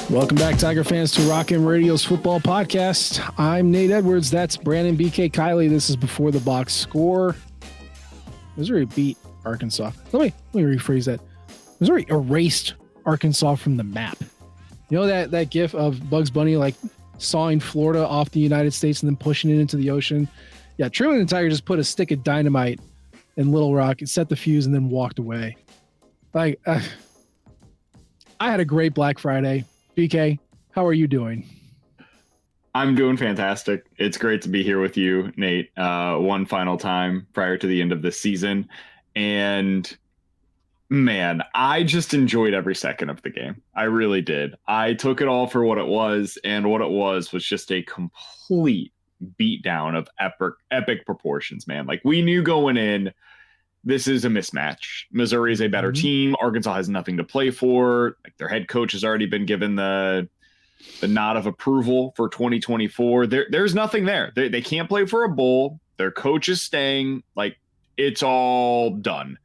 Welcome back, Tiger fans, to Rockin' Radio's football podcast. I'm Nate Edwards. That's Brandon BK Kiley. This is Before the Box Score. Missouri beat Arkansas. Let me rephrase that. Missouri erased Arkansas from the map. You know that gif of Bugs Bunny like sawing Florida off the United States and then pushing it into the ocean? Yeah, Truman and Tiger just put a stick of dynamite in Little Rock and set the fuse and then walked away. Like, I had a great Black Friday. BK, how are you doing? I'm doing fantastic. It's great to be here with you, Nate, one final time prior to the end of this season. And man, I just enjoyed every second of the game. I really did. I took it all for what it was, and what it was just a complete beatdown of epic proportions, man. Like, we knew going in, this is a mismatch. Missouri is a better team. Arkansas has nothing to play for. Like, their head coach has already been given the nod of approval for 2024. There's nothing there. They can't play for a bowl. Their coach is staying. Like, it's all done.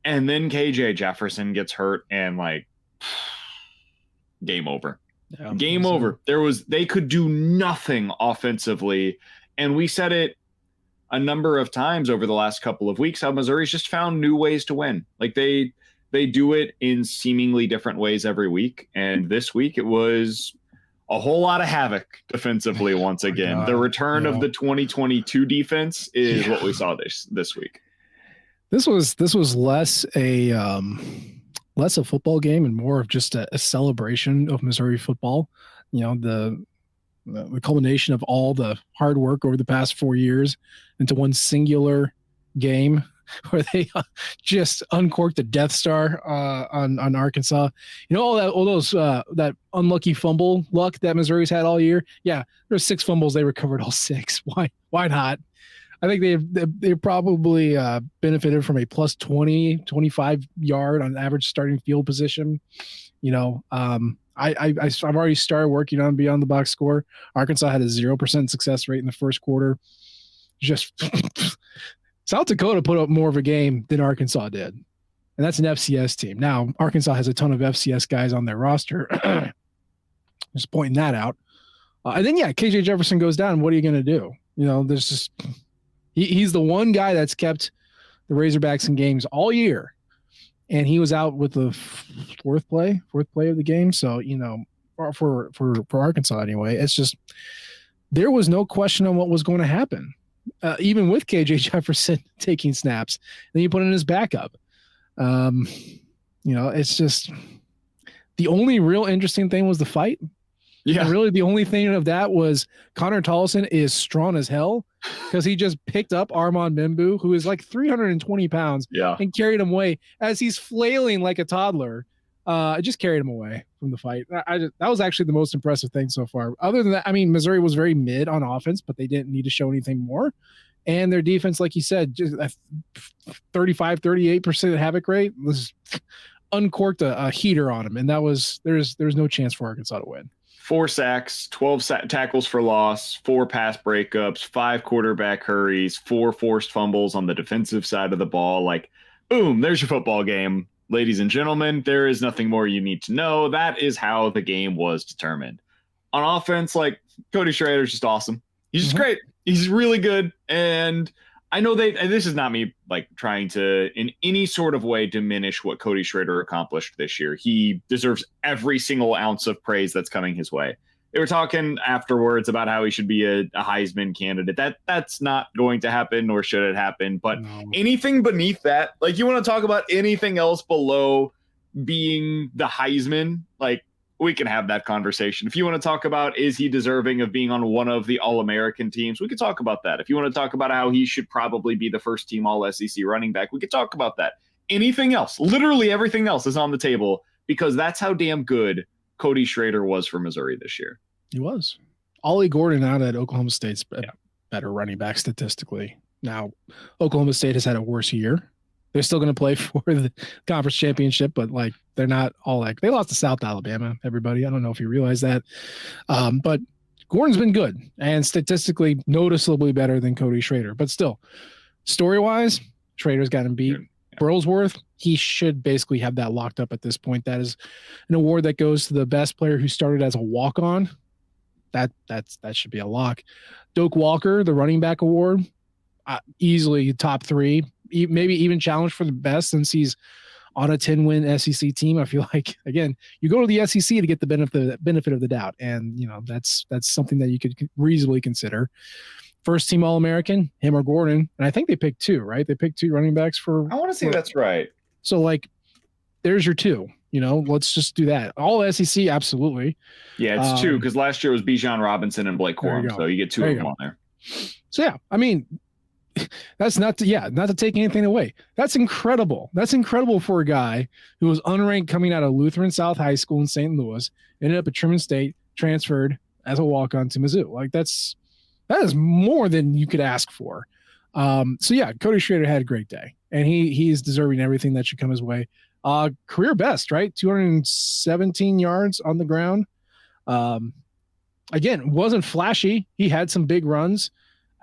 And then KJ Jefferson gets hurt, and like, game over. Yeah, game over. They could do nothing offensively. And we said it a number of times over the last couple of weeks, how Missouri's just found new ways to win. Like, they do it in seemingly different ways every week. And this week it was a whole lot of havoc defensively once again. The return of the 2022 defense is what we saw this week. This was less a football game and more of just a celebration of Missouri football. You know, the culmination of all the hard work over the past 4 years into one singular game where they just uncorked the Death Star on Arkansas. You know, all those that unlucky fumble luck that Missouri's had all year. Yeah, there's 6 fumbles. They recovered all 6. Why not? I think they probably benefited from a plus 20, 25 yard on average starting field position. You know, I've already started working on Beyond the Box Score. Arkansas had a 0% success rate in the first quarter. Just South Dakota put up more of a game than Arkansas did. And that's an FCS team. Now, Arkansas has a ton of FCS guys on their roster. Just pointing that out. And then, KJ Jefferson goes down. What are you going to do? You know, there's just he's the one guy that's kept the Razorbacks in games all year. And he was out with the fourth play of the game. So, you know, for Arkansas anyway, it's just there was no question on what was going to happen, even with KJ Jefferson taking snaps. Then you put in his backup. You know, it's just the only real interesting thing was the fight. Yeah, and really the only thing of that was Connor Tollison is strong as hell because he just picked up Armand Membu, who is like 320 pounds, and carried him away as he's flailing like a toddler. Just carried him away from the fight. That was actually the most impressive thing so far. Other than that, I mean, Missouri was very mid on offense, but they didn't need to show anything more. And their defense, like you said, just a 35-38% havoc rate was uncorked a heater on him, and that was there's no chance for Arkansas to win. 4 sacks, 12 tackles for loss, 4 pass breakups, 5 quarterback hurries, 4 forced fumbles on the defensive side of the ball. Like, boom, there's your football game. Ladies and gentlemen, there is nothing more you need to know. That is how the game was determined. On offense, like, Cody Schrader is just awesome. He's just great. He's really good. And I know this is not me like trying to in any sort of way diminish what Cody Schrader accomplished this year. He deserves every single ounce of praise that's coming his way. They were talking afterwards about how he should be a Heisman candidate. That's not going to happen, nor should it happen. But anything beneath that, like, you want to talk about anything else below being the Heisman, like, we can have that conversation. If you want to talk about, is he deserving of being on one of the All-American teams, we could talk about that. If you want to talk about how he should probably be the first team All-SEC running back, we could talk about that. Anything else, literally everything else is on the table because that's how damn good Cody Schrader was for Missouri this year. He was. Ollie Gordon out at Oklahoma State's better running back statistically. Now, Oklahoma State has had a worse year. They're still going to play for the conference championship, but like they're not all like they lost to South Alabama. Everybody, I don't know if you realize that, but Gordon's been good and statistically noticeably better than Cody Schrader. But still, story wise, Schrader's got him beat. Burlsworth, he should basically have that locked up at this point. That is an award that goes to the best player who started as a walk-on. That should be a lock. Doak Walker, the running back award, easily top 3, maybe even challenged for the best since he's on a 10-win SEC team. I feel like, again, you go to the SEC to get the benefit of the doubt, and that's something that you could reasonably consider. First team All-American, him or Gordon, and I think they picked 2, right? They picked 2 running backs for. I want to say that's right. So there's your 2. Let's just do that. All SEC, absolutely. Yeah, it's 2 because last year was Bijan Robinson and Blake Corum, so you get 2 of them on there. So yeah, I mean, that's not to take anything away. That's incredible. That's incredible for a guy who was unranked coming out of Lutheran South High School in St. Louis, ended up at Truman State, transferred as a walk-on to Mizzou. That is more than you could ask for. So yeah, Cody Schrader had a great day, and he's deserving everything that should come his way. Career best, right? 217 yards on the ground. Again, wasn't flashy. He had some big runs,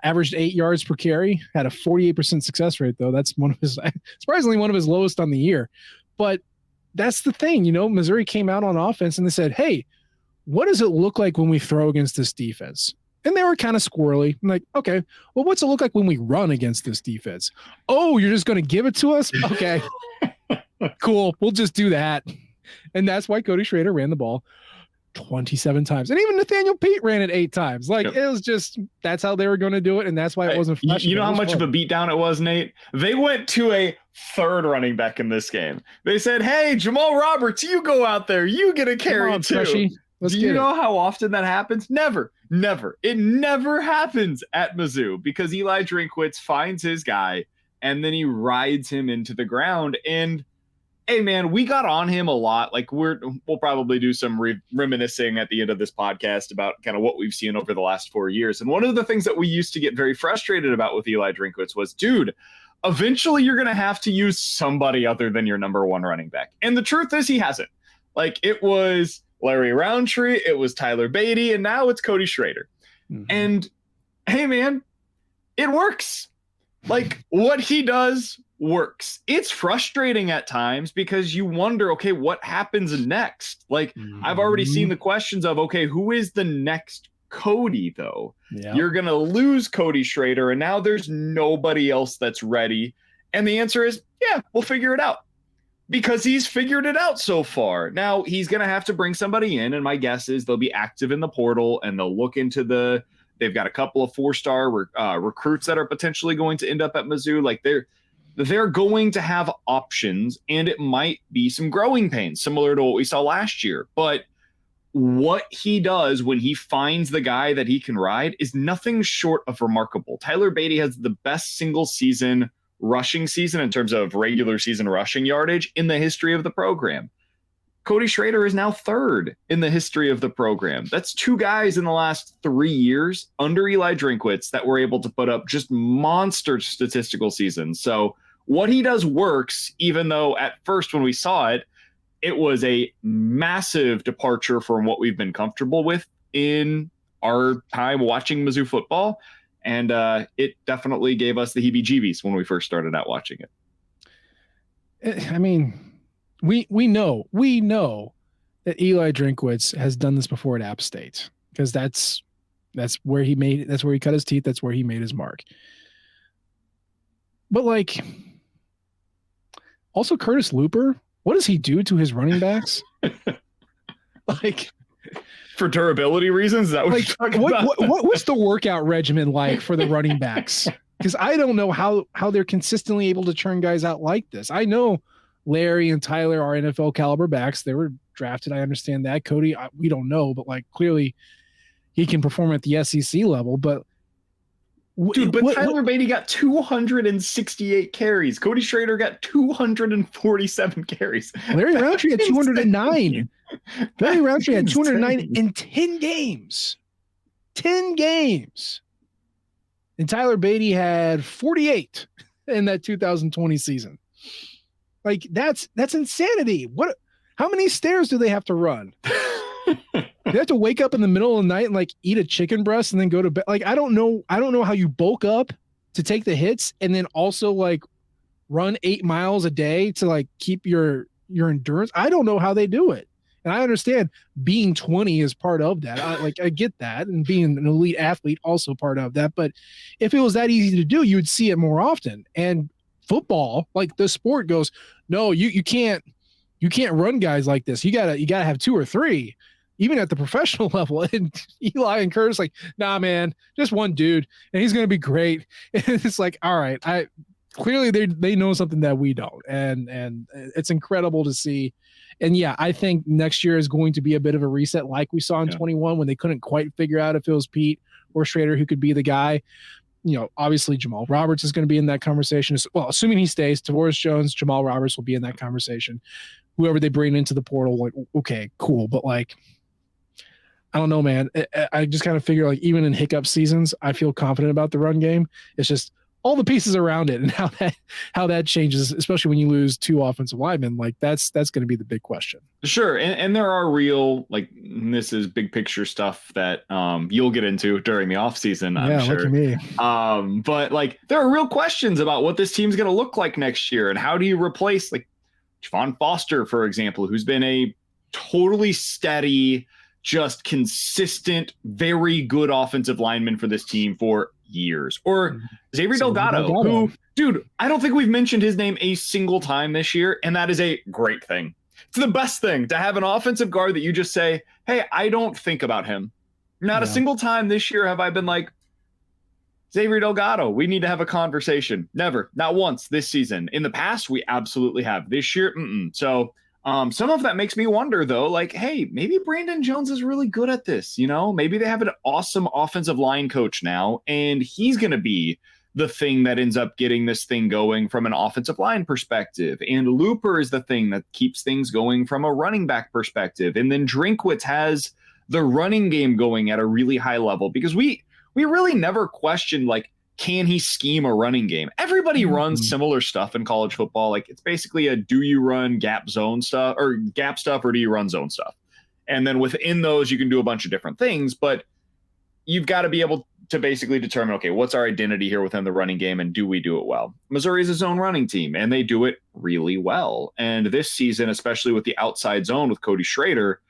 averaged 8 yards per carry, had a 48% success rate, though. That's surprisingly one of his lowest on the year. But that's the thing, Missouri came out on offense and they said, hey, what does it look like when we throw against this defense? And they were kind of squirrely. I'm like, okay, well, what's it look like when we run against this defense? Oh, you're just going to give it to us? Okay, cool. We'll just do that. And that's why Cody Schrader ran the ball 27 times. And even Nathaniel Pete ran it 8 times. It was just, that's how they were going to do it. And that's why it wasn't flashy. You know how much of a beatdown it was, Nate? They went to a 3rd running back in this game. They said, hey, Jamal Roberts, you go out there. You get a carry too. Freshie. Do you know how often that happens? Never. It never happens at Mizzou because Eli Drinkwitz finds his guy and then he rides him into the ground. And hey, man, we got on him a lot. We'll probably do some reminiscing at the end of this podcast about kind of what we've seen over the last 4 years. And one of the things that we used to get very frustrated about with Eli Drinkwitz was, dude, eventually you're going to have to use somebody other than your number 1 running back. And the truth is he hasn't. It was Larry Roundtree, it was Tyler Beatty, and now it's Cody Schrader. Mm-hmm. And hey, man, it works. What he does works. It's frustrating at times because you wonder, okay, what happens next? I've already seen the questions of, okay, who is the next Cody, though? Yeah. You're going to lose Cody Schrader, and now there's nobody else that's ready. And the answer is, yeah, we'll figure it out. Because he's figured it out so far. Now he's going to have to bring somebody in, and my guess is they'll be active in the portal and they'll look into they've got a couple of 4-star recruits that are potentially going to end up at Mizzou. They're going to have options, and it might be some growing pains similar to what we saw last year. But what he does when he finds the guy that he can ride is nothing short of remarkable. Tyler Beatty has the best single season rushing season in terms of regular season rushing yardage in the history of the program. Cody Schrader is now 3rd in the history of the program. That's 2 guys in the last 3 years under Eli Drinkwitz that were able to put up just monster statistical seasons. So what he does works, even though at first when we saw it, it was a massive departure from what we've been comfortable with in our time watching Mizzou football. And it definitely gave us the heebie-jeebies when we first started out watching it. I mean, we know that Eli Drinkwitz has done this before at App State because that's where he cut his teeth. That's where he made his mark. But also Curtis Looper, what does he do to his running backs? For durability reasons, that was what's the workout regimen like for the running backs? Because I don't know how they're consistently able to churn guys out like this. I know Larry and Tyler are NFL caliber backs. They were drafted. I understand that. Cody, we don't know, but clearly he can perform at the SEC level. But Tyler Beatty got 268 carries. Cody Schrader got 247 carries. Larry Roundtree had 209. Larry Roundtree had 209 in 10 games. 10 games. And Tyler Beatty had 48 in that 2020 season. That's insanity. How many stairs do they have to run? They have to wake up in the middle of the night and eat a chicken breast and then go to bed. I don't know how you bulk up to take the hits and then also run 8 miles a day to like keep your endurance. I don't know how they do it. And I understand being 20 is part of that. I get that. And being an elite athlete also part of that. But if it was that easy to do, you would see it more often. And football, like the sport goes, no, you can't run guys like this. You gotta have 2 or 3, even at the professional level. And Eli and Curtis like, nah, man, just one dude, and he's gonna be great. And it's like, all right, clearly they know something that we don't, and it's incredible to see. And yeah, I think next year is going to be a bit of a reset, like we saw in 21 when they couldn't quite figure out if it was Pete or Schrader who could be the guy. Obviously Jamal Roberts is going to be in that conversation. Well, assuming he stays, Tavares Jones, Jamal Roberts will be in that conversation. Whoever they bring into the portal, like, okay, cool. But like, I don't know, man. I just kind of figure like even in hiccup seasons, I feel confident about the run game. It's just all the pieces around it and how that changes, especially when you lose 2 offensive linemen. Like that's going to be the big question. Sure. And there are real, like, this is big picture stuff that you'll get into during the off season, I'm sure. Look at me. But like there are real questions about what this team's going to look like next year and how do you replace like Javon Foster, for example, who's been a totally steady, just consistent, very good offensive lineman for this team for years. Or Xavier Delgado, who, dude, I don't think we've mentioned his name a single time this year, and that is a great thing. It's the best thing to have an offensive guard that you just say, hey, I don't think about him. Not a single time this year have I been like, Xavier Delgado, we need to have a conversation. Never, not once this season. In the past, we absolutely have. This year, So some of that makes me wonder, though, like, hey, maybe Brandon Jones is really good at this. Maybe they have an awesome offensive line coach now, and he's going to be the thing that ends up getting this thing going from an offensive line perspective. And Looper is the thing that keeps things going from a running back perspective. And then Drinkwitz has the running game going at a really high level because we really never questioned, like, can he scheme a running game? Everybody runs similar stuff in college football. Like it's basically a, do you run gap stuff or do you run zone stuff? And then within those, you can do a bunch of different things, but you've got to be able to basically determine, okay, what's our identity here within the running game and do we do it well? Missouri is a zone running team and they do it really well. And this season, especially with the outside zone with Cody Schrader,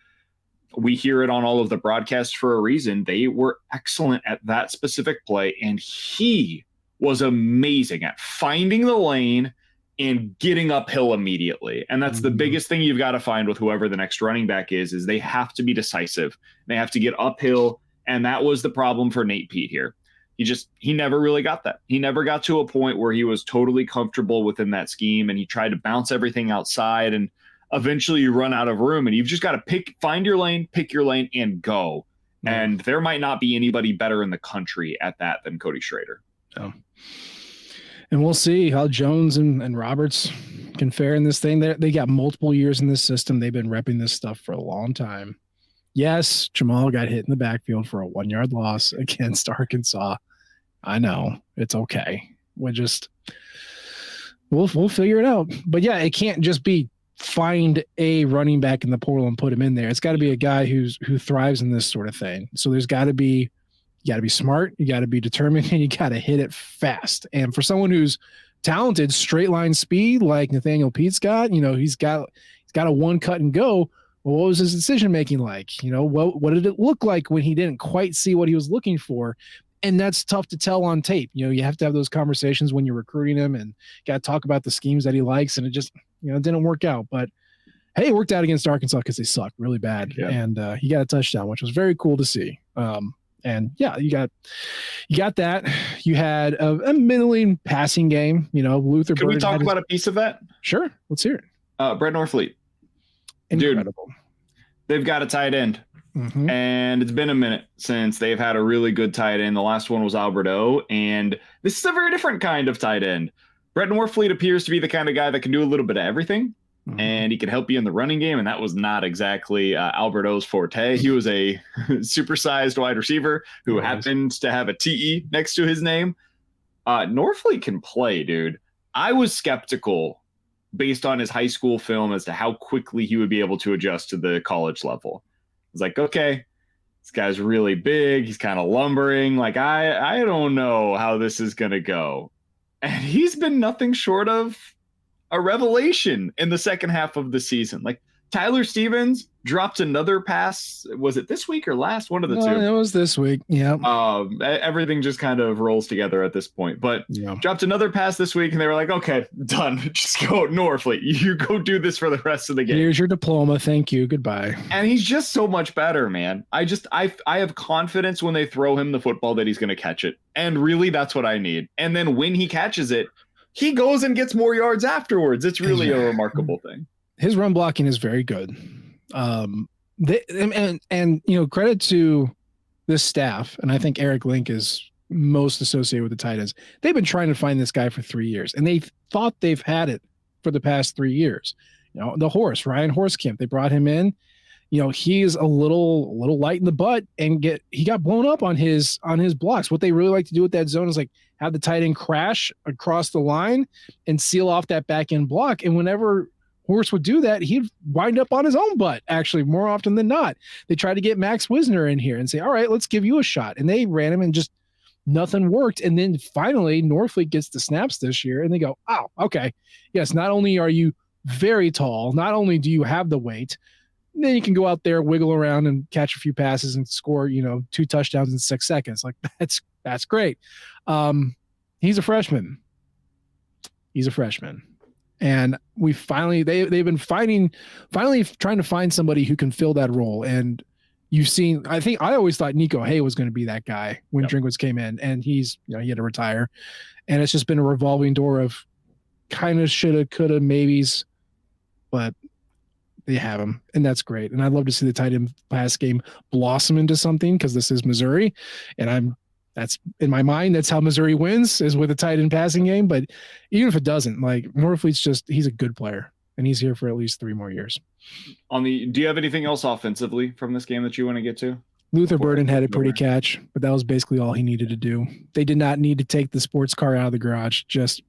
we hear it on all of the broadcasts for a reason. They were excellent at that specific play, and he was amazing at finding the lane and getting uphill immediately. And that's the biggest thing you've got to find with whoever the next running back is they have to be decisive. They have to get uphill, and that was the problem for Nate Pete here. He never really got that. He never got to a point where he was totally comfortable within that scheme, and he tried to bounce everything outside, and eventually you run out of room, and you've just got to find your lane, pick your lane, and go. And there might not be anybody better in the country at that than Cody Schrader. Oh. And we'll see how Jones and Roberts can fare in this thing. They got multiple years in this system. They've been repping this stuff for a long time. Yes, Jamal got hit in the backfield for a 1-yard loss against Arkansas. I know. It's okay. We'll figure it out. But yeah, it can't just be find a running back in the portal and put him in there. It's got to be a guy who thrives in this sort of thing. So you got to be smart, you got to be determined, and you got to hit it fast. And for someone who's talented, straight line speed like Nathaniel Pete's got, he's got a one cut and go. Well, what was his decision making like? What did it look like when he didn't quite see what he was looking for? And that's tough to tell on tape. You have to have those conversations when you're recruiting him and got to talk about the schemes that he likes. And it just, it didn't work out. But hey, it worked out against Arkansas because they sucked really bad. Yeah. And he got a touchdown, which was very cool to see. And yeah, you got that. You had a middling passing game. Luther. Can we talk about a piece of that? Sure. Let's hear it. Brett Norfleet. Incredible. Dude, they've got a tight end. Mm-hmm. And it's been a minute since they've had a really good tight end. The last one was Alberto, and this is a very different kind of tight end. Brett Norfleet appears to be the kind of guy that can do a little bit of everything, and he can help you in the running game, and that was not exactly Alberto's forte. He was a supersized wide receiver who happens to have a TE next to his name. Norfleet can play, dude. I was skeptical based on his high school film as to how quickly he would be able to adjust to the college level. I was like, okay, this guy's really big. He's kind of lumbering. Like, I don't know how this is going to go. and he's been nothing short of a revelation in the second half of the season. Like Tyler Stevens dropped another pass. Was it this week or last? One of the two. It was this week. Yeah. Everything just kind of rolls together at this point. But dropped another pass this week, and they were like, "Okay, done. Just go Norfleet. You go do this for the rest of the game. Here's your diploma. Thank you. Goodbye." And he's just so much better, man. I have confidence when they throw him the football that he's going to catch it, and really, that's what I need. And then when he catches it, he goes and gets more yards afterwards. It's really a remarkable thing. His run blocking is very good. Credit to this staff, and I think Eric Link is most associated with the tight ends. They've been trying to find this guy for 3 years, and they thought they've had it for the past 3 years. Ryan Horsekamp, they brought him in. He is a little light in the butt, and he got blown up on his blocks. What they really like to do with that zone is like have the tight end crash across the line and seal off that back end block. And whenever Horse would do that, he'd wind up on his own butt, actually, more often than not. They tried to get Max Wisner in here and say, all right, let's give you a shot. And they ran him and just nothing worked. And then finally, Norfleet gets the snaps this year, and they go, oh, okay. Yes, not only are you very tall, not only do you have the weight, then you can go out there, wiggle around, and catch a few passes and score, 2 touchdowns in 6 seconds. Like, that's great. He's a freshman. And we finally, they've been finally trying to find somebody who can fill that role. And you've seen, I always thought Nico Hay was going to be that guy when Drinkwitz came in, and he's, he had to retire. And it's just been a revolving door of kind of shoulda, coulda, maybes, but they have him, and that's great. And I'd love to see the tight end pass game blossom into something, because this is Missouri, and that's in my mind, that's how Missouri wins, is with a tight end passing game. But even if it doesn't, like, Norfleet's he's a good player, and he's here for at least 3 more years. Do you have anything else offensively from this game that you want to get to? Luther Burden had a pretty catch, but that was basically all he needed to do. They did not need to take the sports car out of the garage. Just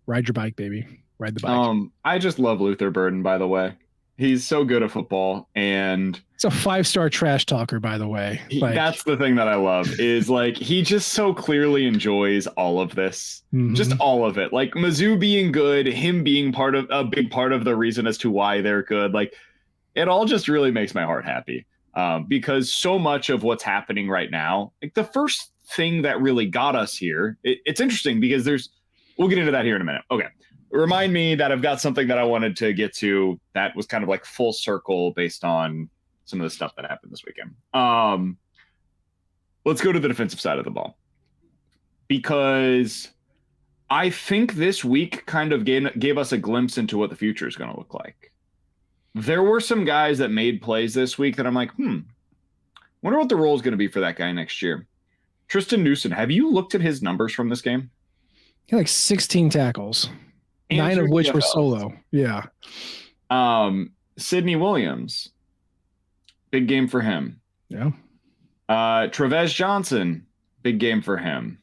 ride your bike, baby. Ride the bike. I just love Luther Burden, by the way. He's so good at football, and it's a 5-star trash talker, by the way. That's the thing that I love, is like, he just so clearly enjoys all of this, just all of it. Like, Mizzou being good, him being a big part of the reason as to why they're good. Like, it all just really makes my heart happy, because so much of what's happening right now, like, the first thing that really got us here, it's interesting because we'll get into that here in a minute. Okay. Remind me that I've got something that I wanted to get to that was kind of like full circle based on some of the stuff that happened this weekend. Let's go to the defensive side of the ball, because I think this week kind of gave us a glimpse into what the future is going to look like. There were some guys that made plays this week that I'm like, wonder what the role is going to be for that guy next year. Tristan Newsom, have you looked at his numbers from this game? He had like 16 tackles. 9 of which were solo. Yeah. Sidney Williams, big game for him. Yeah. Trevez Johnson, big game for him.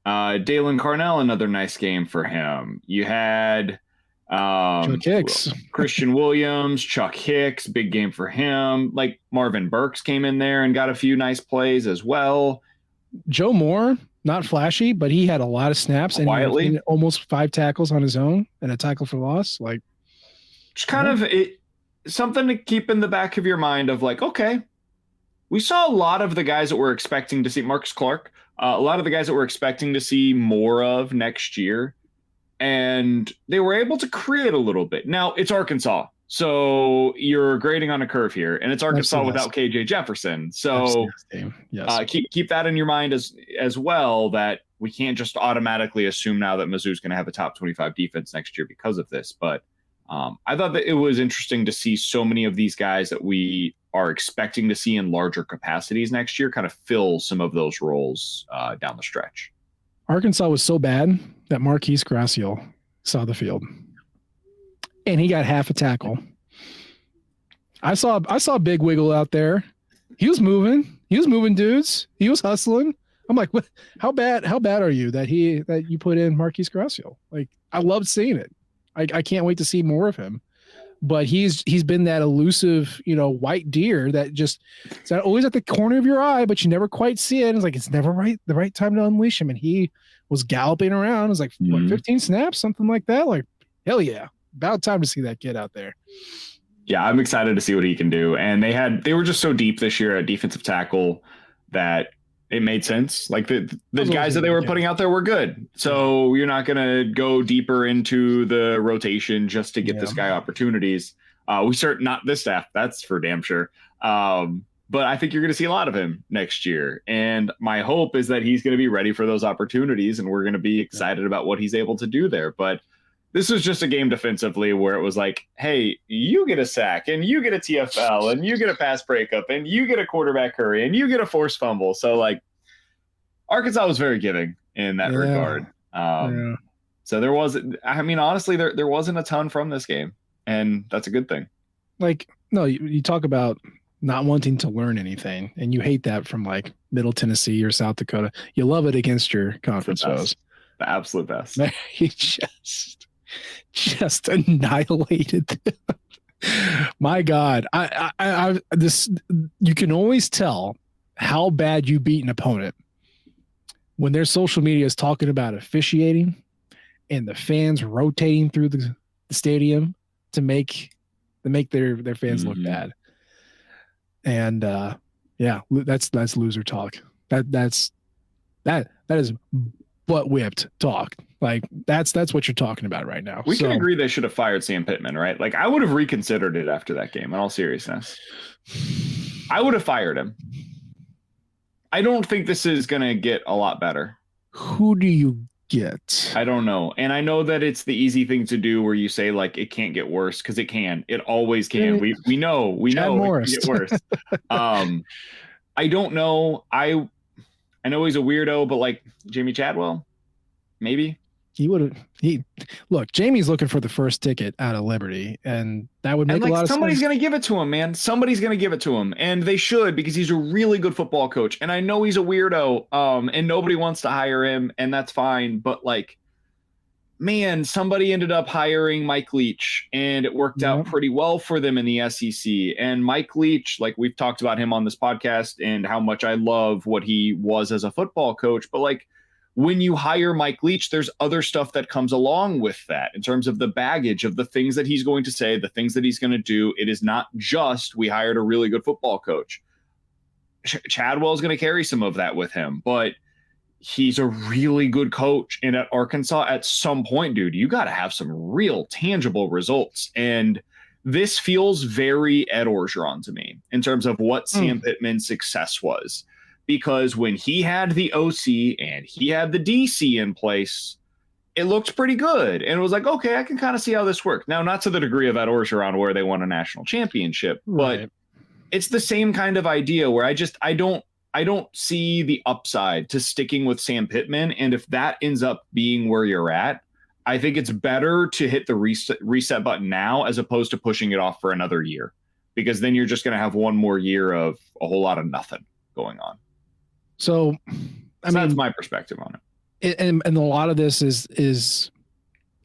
Dalen Carnell, another nice game for him. You had Chuck Hicks. Christian Williams, Chuck Hicks, big game for him. Like, Marvin Burks came in there and got a few nice plays as well. Joe Moore, not flashy, but he had a lot of snaps and quietly almost 5 tackles on his own and a tackle for loss. Like, just kind of something to keep in the back of your mind of like, okay, we saw a lot of the guys that we're expecting to see. Marcus Clark, a lot of the guys that we're expecting to see more of next year, and they were able to create a little bit. Now, it's Arkansas, so you're grading on a curve here, and it's Arkansas without KJ Jefferson. So yes. Keep that in your mind as well, that we can't just automatically assume now that Mizzou's going to have a top 25 defense next year because of this. But I thought that it was interesting to see so many of these guys that we are expecting to see in larger capacities next year kind of fill some of those roles down the stretch. Arkansas was so bad that Marquise Graciel saw the field, and he got half a tackle. I saw Big Wiggle out there. He was moving dudes. He was hustling. I'm like, what? How bad are you that you put in Marquise Graciel? Like, I loved seeing it. I can't wait to see more of him. but he's been that elusive, white deer that just it's not always at the corner of your eye, but you never quite see it. And it's like it's never the right time to unleash him. And he was galloping around. It was like what, 15 snaps, something like that. Like, hell yeah. About time to see that kid out there. Yeah, I'm excited to see what he can do. And they were just so deep this year at defensive tackle that it made sense. Like the guys that they were putting out there were good. So you're not going to go deeper into the rotation just to get this guy opportunities. We start not this staff. That's for damn sure. But I think you're going to see a lot of him next year. And my hope is that he's going to be ready for those opportunities. And we're going to be excited about what he's able to do there. But this was just a game defensively where it was like, hey, you get a sack and you get a TFL and you get a pass breakup and you get a quarterback hurry and you get a forced fumble. So like Arkansas was very giving in that regard. So there wasn't, I mean, honestly, there wasn't a ton from this game, and that's a good thing. Like, no, you talk about not wanting to learn anything, and you hate that from like Middle Tennessee or South Dakota. You love it against your conference foes. The absolute best. He just annihilated them. My God, I this you can always tell how bad you beat an opponent when their social media is talking about officiating and the fans rotating through the stadium to make their fans look bad. And that's loser talk. That is butt whipped talk. Like that's what you're talking about right now. We can agree they should have fired Sam Pittman, right? Like I would have reconsidered it after that game. In all seriousness, I would have fired him. I don't think this is going to get a lot better. Who do you get? I don't know. And I know that it's the easy thing to do where you say like it can't get worse, because it can. It always can. We know Morris. It can get worse. I don't know. I know he's a weirdo, but like Jamie Chadwell, maybe. Look, Jamie's looking for the first ticket out of Liberty, and that would make a lot of sense. Somebody's going to give it to him, man. Somebody's going to give it to him, and they should, because he's a really good football coach. And I know he's a weirdo, and nobody wants to hire him, and that's fine. But like, man, somebody ended up hiring Mike Leach, and it worked out pretty well for them in the SEC. And Mike Leach, like we've talked about him on this podcast and how much I love what he was as a football coach, but like, when you hire Mike Leach, there's other stuff that comes along with that in terms of the baggage of the things that he's going to say, the things that he's going to do. It is not just we hired a really good football coach. Chadwell is going to carry some of that with him, but he's a really good coach. And at Arkansas, at some point, dude, you got to have some real tangible results. And this feels very Ed Orgeron to me in terms of what Sam Pittman's success was. Because when he had the OC and he had the DC in place, it looked pretty good. And it was like, okay, I can kind of see how this works. Now, not to the degree of Ed Orgeron where they won a national championship, but it's the same kind of idea where I don't see the upside to sticking with Sam Pittman. And if that ends up being where you're at, I think it's better to hit the reset button now as opposed to pushing it off for another year, because then you're just going to have one more year of a whole lot of nothing going on. So, that's my perspective on it. And a lot of this is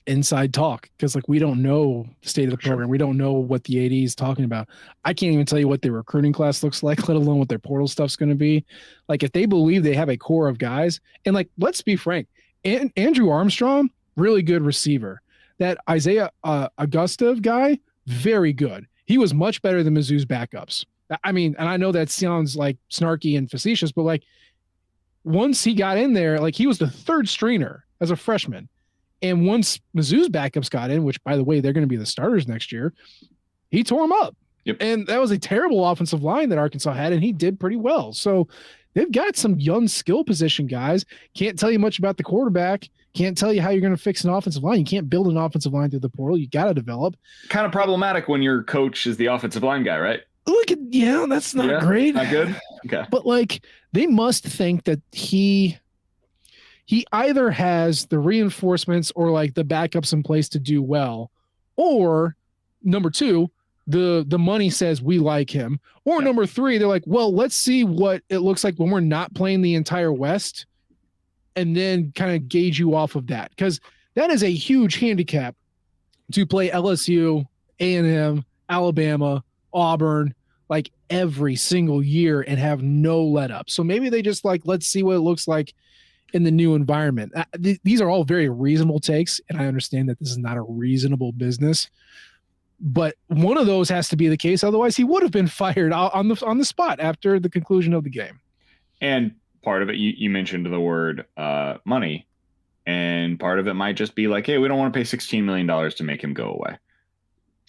inside talk, because like we don't know the state of the program. We don't know what the AD is talking about. I can't even tell you what their recruiting class looks like, let alone what their portal stuff's going to be. Like if they believe they have a core of guys, and like let's be frank, Andrew Armstrong, really good receiver. That Isaiah Augusta guy, very good. He was much better than Mizzou's backups. I mean, and I know that sounds like snarky and facetious, but like once he got in there, like he was the third stringer as a freshman. And once Mizzou's backups got in, which by the way, they're going to be the starters next year, he tore them up. Yep. And that was a terrible offensive line that Arkansas had, and he did pretty well. So they've got some young skill position guys. Can't tell you much about the quarterback. Can't tell you how you're going to fix an offensive line. You can't build an offensive line through the portal. You got to develop. Kind of problematic when your coach is the offensive line guy, right? Look at, that's not great. Not good. Okay. But like they must think that he either has the reinforcements or like the backups in place to do well, or number two, the money says we like him, or number three, they're like, well, let's see what it looks like when we're not playing the entire West, and then kind of gauge you off of that, because that is a huge handicap to play LSU A&M, Alabama, Auburn, like every single year and have no let up. So maybe they just like, let's see what it looks like in the new environment. These are all very reasonable takes, and I understand that this is not a reasonable business, but one of those has to be the case. Otherwise, he would have been fired on the spot after the conclusion of the game. And part of it, you mentioned the word money, and part of it might just be like, hey, we don't want to pay $16 million to make him go away.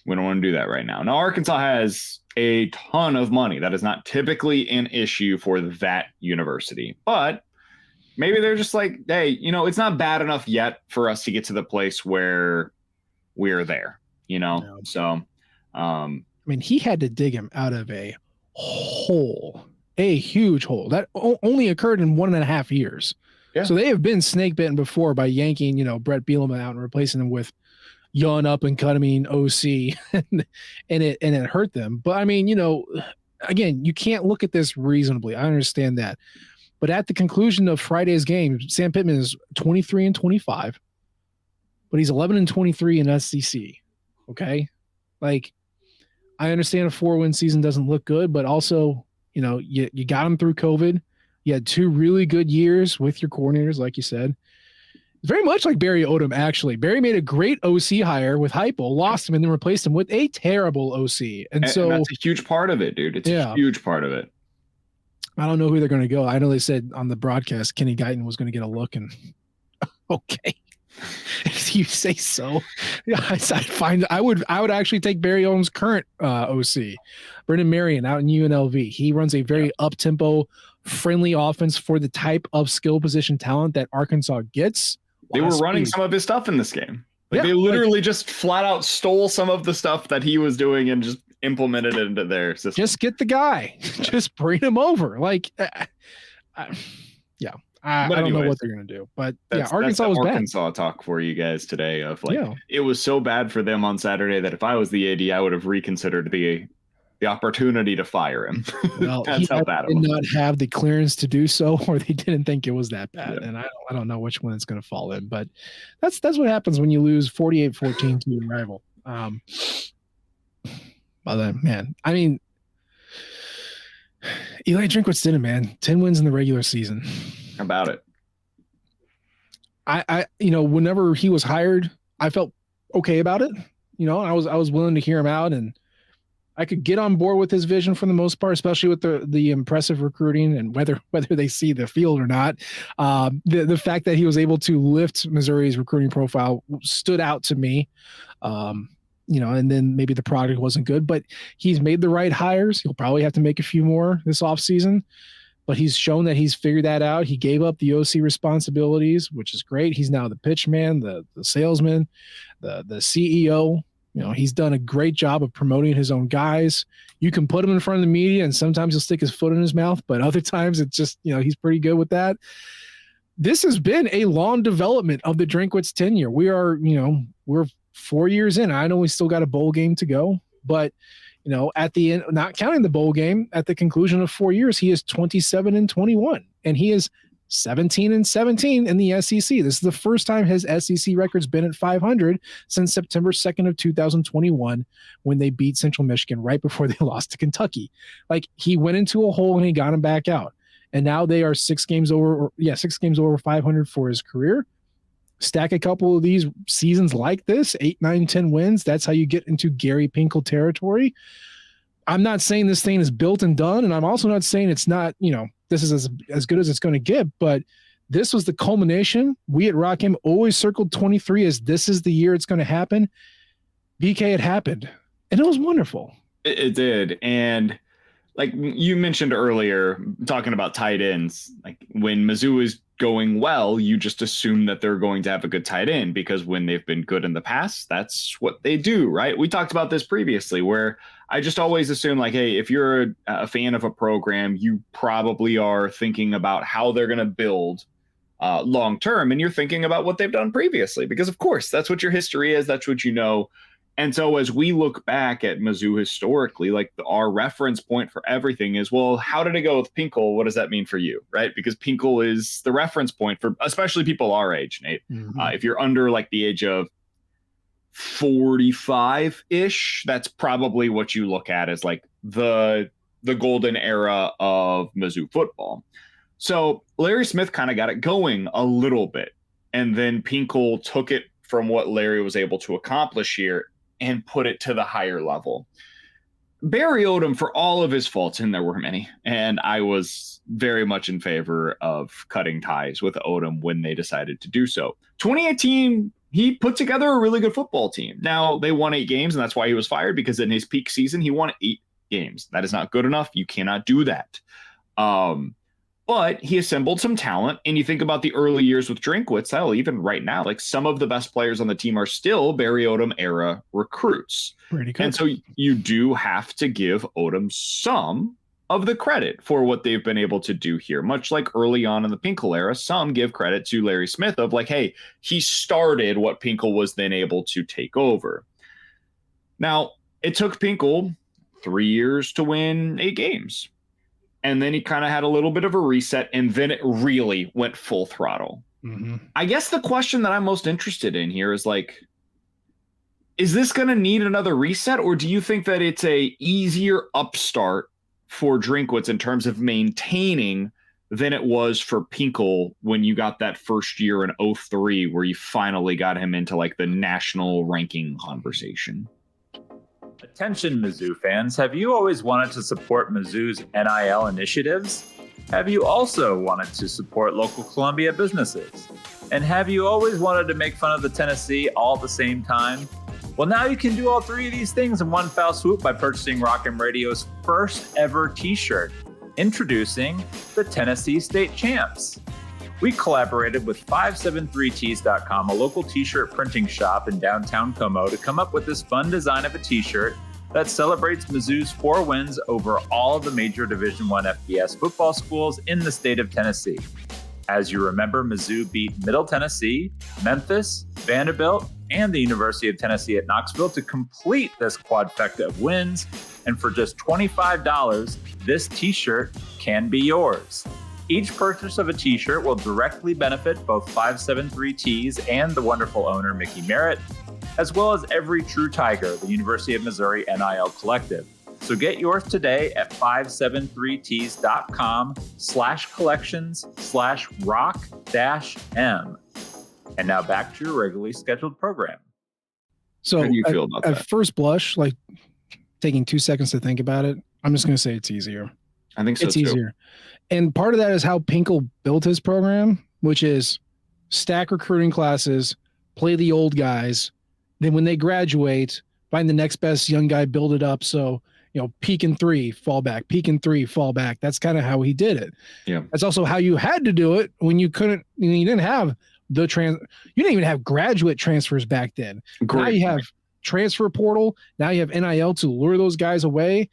We don't want to do that right now. Now, Arkansas has a ton of money. That is not typically an issue for that university, but maybe they're just like, hey, it's not bad enough yet for us to get to the place where we're there, No. So, I mean, he had to dig him out of a hole, a huge hole that only occurred in 1.5 years. Yeah. So they have been snake bitten before by yanking, Brett Bielema out and replacing him with young up and coming OC, and it hurt them. But I mean, again, you can't look at this reasonably. I understand that. But at the conclusion of Friday's game, Sam Pittman is 23-25, but he's 11-23 in SEC. Okay. Like, I understand a 4-win season doesn't look good, but also, you got him through COVID. You had 2 really good years with your coordinators, like you said. It's very much like Barry Odom, actually. Barry made a great OC hire with Heupel, lost him, and then replaced him with a terrible OC. And so that's a huge part of it, dude. It's a huge part of it. I don't know who they're going to go. I know they said on the broadcast Kenny Guyton was going to get a look, and okay, if you say so. Yeah, I would actually take Barry Odom's current OC, Brendan Marion, out in UNLV. He runs a very up-tempo, friendly offense for the type of skill position talent that Arkansas gets. They were running some of his stuff in this game. They literally just flat out stole some of the stuff that he was doing and just implemented it into their system. Just get the guy. Just bring him over. Like, I don't know what they're going to do. But Arkansas was bad. Arkansas talk for you guys today of it was so bad for them on Saturday that if I was the AD, I would have reconsidered the opportunity to fire him. Well, that's how bad it was. Did not have the clearance to do so, or they didn't think it was that bad. Yeah. And I don't know which one it's going to fall in, but that's what happens when you lose 48-14 to your rival. But then, man, I mean, Eli Drinkwitz did it, man. 10 wins in the regular season. How about it? I whenever he was hired, I felt okay about it. I was willing to hear him out, and I could get on board with his vision for the most part, especially with the impressive recruiting and whether they see the field or not. The fact that he was able to lift Missouri's recruiting profile stood out to me. And then maybe the product wasn't good, but he's made the right hires. He'll probably have to make a few more this offseason, but he's shown that he's figured that out. He gave up the OC responsibilities, which is great. He's now the pitch man, the salesman, the CEO. He's done a great job of promoting his own guys. You can put him in front of the media, and sometimes he'll stick his foot in his mouth, but other times it's just, he's pretty good with that. This has been a long development of the Drinkwitz tenure. We're 4 years in. I know we still got a bowl game to go, but at the end, not counting the bowl game, at the conclusion of 4 years, he is 27-21, and he is 17-17 in the SEC. This is the first time his SEC record's been at 500 since September 2nd of 2021, when they beat Central Michigan right before they lost to Kentucky. Like, he went into a hole and he got him back out. And now they are 6 games over 500 for his career. Stack a couple of these seasons like this, 8, 9, 10 wins. That's how you get into Gary Pinkel territory. I'm not saying this thing is built and done, and I'm also not saying it's not, this is as good as it's going to get, but this was the culmination. We at Rockham always circled 23 as this is the year it's going to happen. BK, it happened, and it was wonderful. It did. And like you mentioned earlier, talking about tight ends, like when Mizzou is going well, you just assume that they're going to have a good tight end, because when they've been good in the past, that's what they do, right? We talked about this previously, where I just always assume, like, hey, if you're a fan of a program, you probably are thinking about how they're going to build long term, and you're thinking about what they've done previously, because of course that's what your history is, that's what you know. And so as we look back at Mizzou historically, like our reference point for everything is, well, how did it go with Pinkel? What does that mean for you, right? Because Pinkel is the reference point for especially people our age, Nate. Mm-hmm. If you're under like the age of 45-ish. That's probably what you look at as like the golden era of Mizzou football. So Larry Smith kind of got it going a little bit. And then Pinkel took it from what Larry was able to accomplish here and put it to the higher level. Barry Odom, for all of his faults, and there were many, and I was very much in favor of cutting ties with Odom when they decided to do so. 2018, he put together a really good football team. Now, they won 8 games, and that's why he was fired, because in his peak season, he won 8 games. That is not good enough. You cannot do that. But he assembled some talent, and you think about the early years with Drinkwitz, hell, even right now, like some of the best players on the team are still Barry Odom era recruits. Pretty good. And so you do have to give Odom some of the credit for what they've been able to do here. Much like early on in the Pinkel era, some give credit to Larry Smith of like, hey, he started what Pinkel was then able to take over. Now, it took Pinkel 3 years to win 8 games. And then he kind of had a little bit of a reset, and then it really went full throttle. Mm-hmm. I guess the question that I'm most interested in here is like, is this going to need another reset, or do you think that it's a easier upstart for Drinkwitz in terms of maintaining than it was for Pinkel when you got that first year in 2003 where you finally got him into like the national ranking conversation? Attention, Mizzou fans. Have you always wanted to support Mizzou's NIL initiatives? Have you also wanted to support local Columbia businesses? And have you always wanted to make fun of the Tennessee all at the same time? Well, now you can do all 3 of these things in one foul swoop by purchasing Rock M Radio's first ever t-shirt, introducing the Tennessee State Champs. We collaborated with 573tees.com, a local t-shirt printing shop in downtown Como, to come up with this fun design of a t-shirt that celebrates Mizzou's 4 wins over all of the major Division I FBS football schools in the state of Tennessee. As you remember, Mizzou beat Middle Tennessee, Memphis, Vanderbilt, and the University of Tennessee at Knoxville to complete this quadfecta of wins. And for just $25, this t-shirt can be yours. Each purchase of a t-shirt will directly benefit both 573 Tees and the wonderful owner, Mickey Merritt, as well as every true Tiger, the University of Missouri NIL Collective. So get yours today at 573tees.com/collections/rock-m. And now back to your regularly scheduled program. So How do you feel about at that? first blush, like taking 2 seconds to think about it, I'm just going to say it's easier. I think so It's too. easier. And part of that is how Pinkel built his program, which is stack recruiting classes, play the old guys. Then when they graduate, find the next best young guy, build it up. So, peak in 3, fall back, peak in 3, fall back. That's kind of how he did it. Yeah. That's also how you had to do it when you couldn't, you didn't have you didn't even have graduate transfers back then. Great. Now you have transfer portal. Now you have NIL to lure those guys away.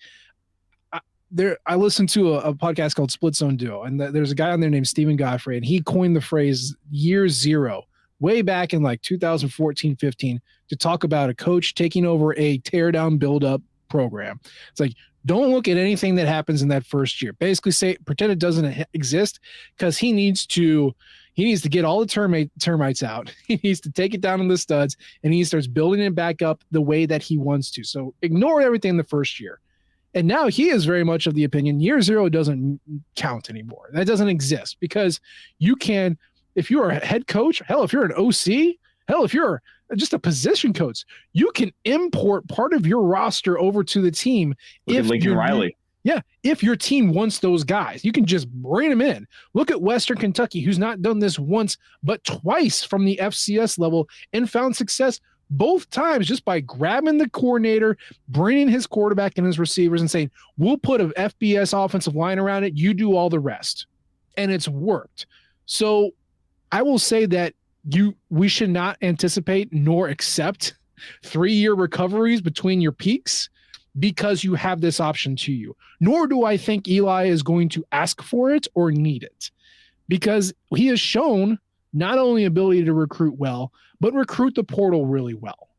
I listened to a podcast called Split Zone Duo, and there's a guy on there named Stephen Godfrey, and he coined the phrase year 0 way back in like 2014, 15 to talk about a coach taking over a tear down, build up program. It's like, don't look at anything that happens in that first year. Basically pretend it doesn't exist, because he needs to get all the termites out. He needs to take it down in the studs, and he starts building it back up the way that he wants to. So ignore everything in the first year. And now he is very much of the opinion year 0 doesn't count anymore. That doesn't exist, because you can, if you're a head coach, hell, if you're an OC, hell, if you're just a position coach, you can import part of your roster over to the team. Look at Lincoln Riley. Yeah, if your team wants those guys, you can just bring them in. Look at Western Kentucky, who's not done this once, but twice from the FCS level and found success both times just by grabbing the coordinator, bringing his quarterback and his receivers and saying, we'll put an FBS offensive line around it. You do all the rest. And it's worked. So I will say that we should not anticipate nor accept 3-year recoveries between your peaks, because you have this option to you. Nor do I think Eli is going to ask for it or need it, because he has shown not only ability to recruit well, but recruit the portal really well.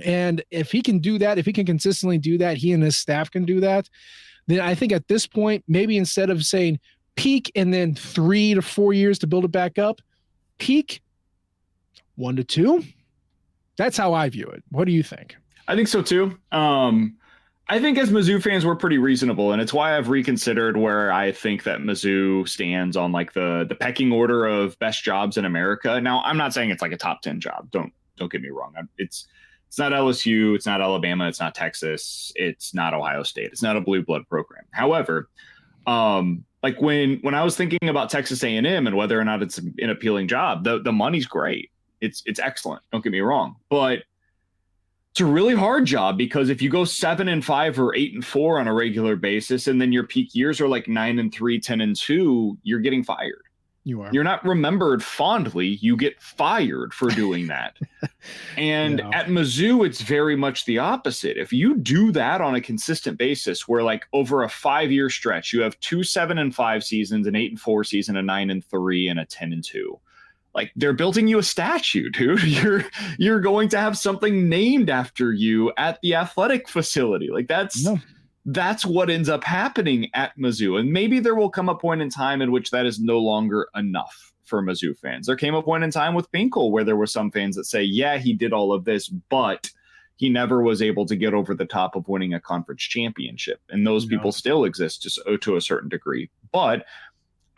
And if he can do that, if he can consistently do that, he and his staff can do that, then I think at this point, maybe instead of saying peak and then 3 to 4 years to build it back up, peak 1 to 2, That's how I view it. What do you think? I think so too. I think as Mizzou fans, we're pretty reasonable, and it's why I've reconsidered where I think that Mizzou stands on like the pecking order of best jobs in America. Now, I'm not saying it's like a top 10 job. Don't get me wrong. It's not LSU, it's not Alabama, it's not Texas, it's not Ohio State, it's not a blue blood program. However, like when I was thinking about Texas A&M and whether or not it's an appealing job, the money's great. It's excellent. Don't get me wrong, but it's a really hard job because if you go 7-5 or 8-4 on a regular basis, and then your peak years are like 9-3, 10-2, you're getting fired. You are. You're not remembered fondly. You get fired for doing that. And at Mizzou, it's very much the opposite. If you do that on a consistent basis, where like over a 5-year stretch, you have 2 7-5 seasons, an 8-4 season, a 9-3, and a 10-2. Like they're building you a statue, dude. You're going to have something named after you at the athletic facility. Like that's what ends up happening at Mizzou. And maybe there will come a point in time in which that is no longer enough for Mizzou fans. There came a point in time with Pinkel where there were some fans that say, yeah, he did all of this, but he never was able to get over the top of winning a conference championship. And those people still exist just to a certain degree. But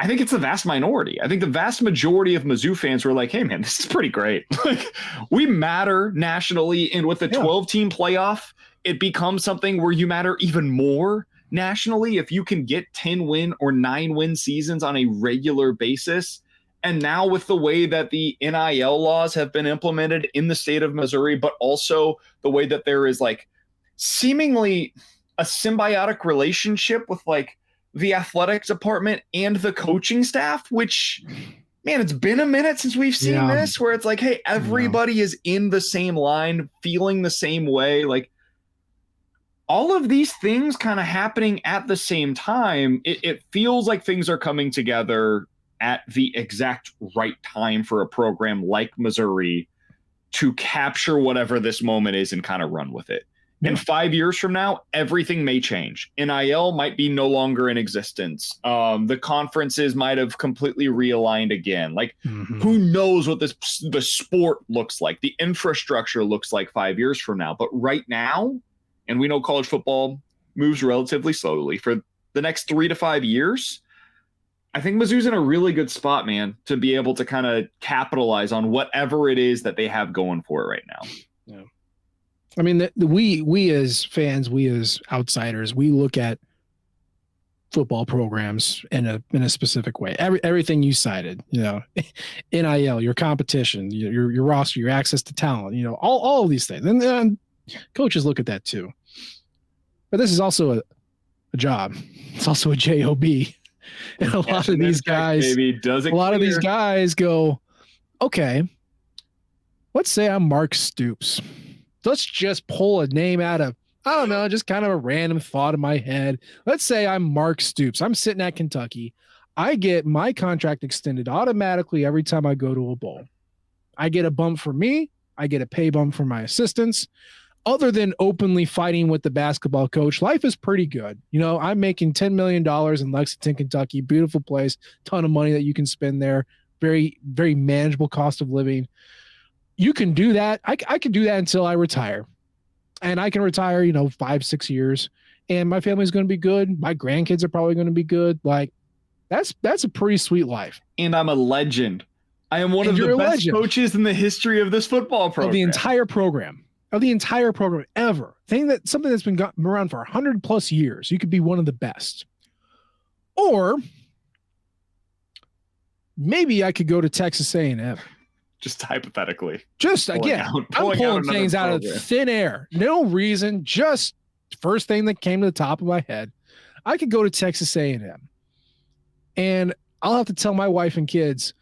I think it's the vast minority. I think the vast majority of Mizzou fans were like, hey, man, this is pretty great. Like, we matter nationally. And with the 12-team playoff, it becomes something where you matter even more nationally if you can get 10-win or 9-win seasons on a regular basis. And now with the way that the NIL laws have been implemented in the state of Missouri, but also the way that there is like seemingly a symbiotic relationship with like the athletic department and the coaching staff, which, man, it's been a minute since we've seen this, where it's like, hey, everybody is in the same line, feeling the same way. Like all of these things kind of happening at the same time, it feels like things are coming together at the exact right time for a program like Missouri to capture whatever this moment is and kind of run with it. In 5 years from now, everything may change. NIL might be no longer in existence. The conferences might have completely realigned again. Like, who knows what the sport looks like, the infrastructure looks like 5 years from now. But right now, and we know college football moves relatively slowly, for the next 3 to 5 years, I think Mizzou's in a really good spot, man, to be able to kind of capitalize on whatever it is that they have going for it right now. Yeah. I mean, we as fans, we as outsiders, we look at football programs in a specific way. Everything you cited, NIL, your competition, your roster, your access to talent, all of these things. And then coaches look at that too. But this is also a job. It's also a job. And a lot of these guys, these guys go, okay, let's say I'm Mark Stoops. Let's just pull a name out of, I don't know, just kind of a random thought in my head. Let's say I'm Mark Stoops. I'm sitting at Kentucky. I get my contract extended automatically every time I go to a bowl. I get a bump for me. I get a pay bump for my assistants. Other than openly fighting with the basketball coach, life is pretty good. I'm making $10 million in Lexington, Kentucky. Beautiful place. Ton of money that you can spend there. Very, very manageable cost of living. You can do that. I can do that until I retire. And I can retire, 5-6 years. And my family's going to be good. My grandkids are probably going to be good. Like, that's a pretty sweet life. And I'm a legend. I am one of the best coaches in the history of this football program. Of the entire program ever. Something that's been around for 100+ years. You could be one of the best. Or maybe I could go to Texas A&M. Just hypothetically. I'm pulling things out of thin air. No reason. Just first thing that came to the top of my head. I could go to Texas A&M. And I'll have to tell my wife and kids,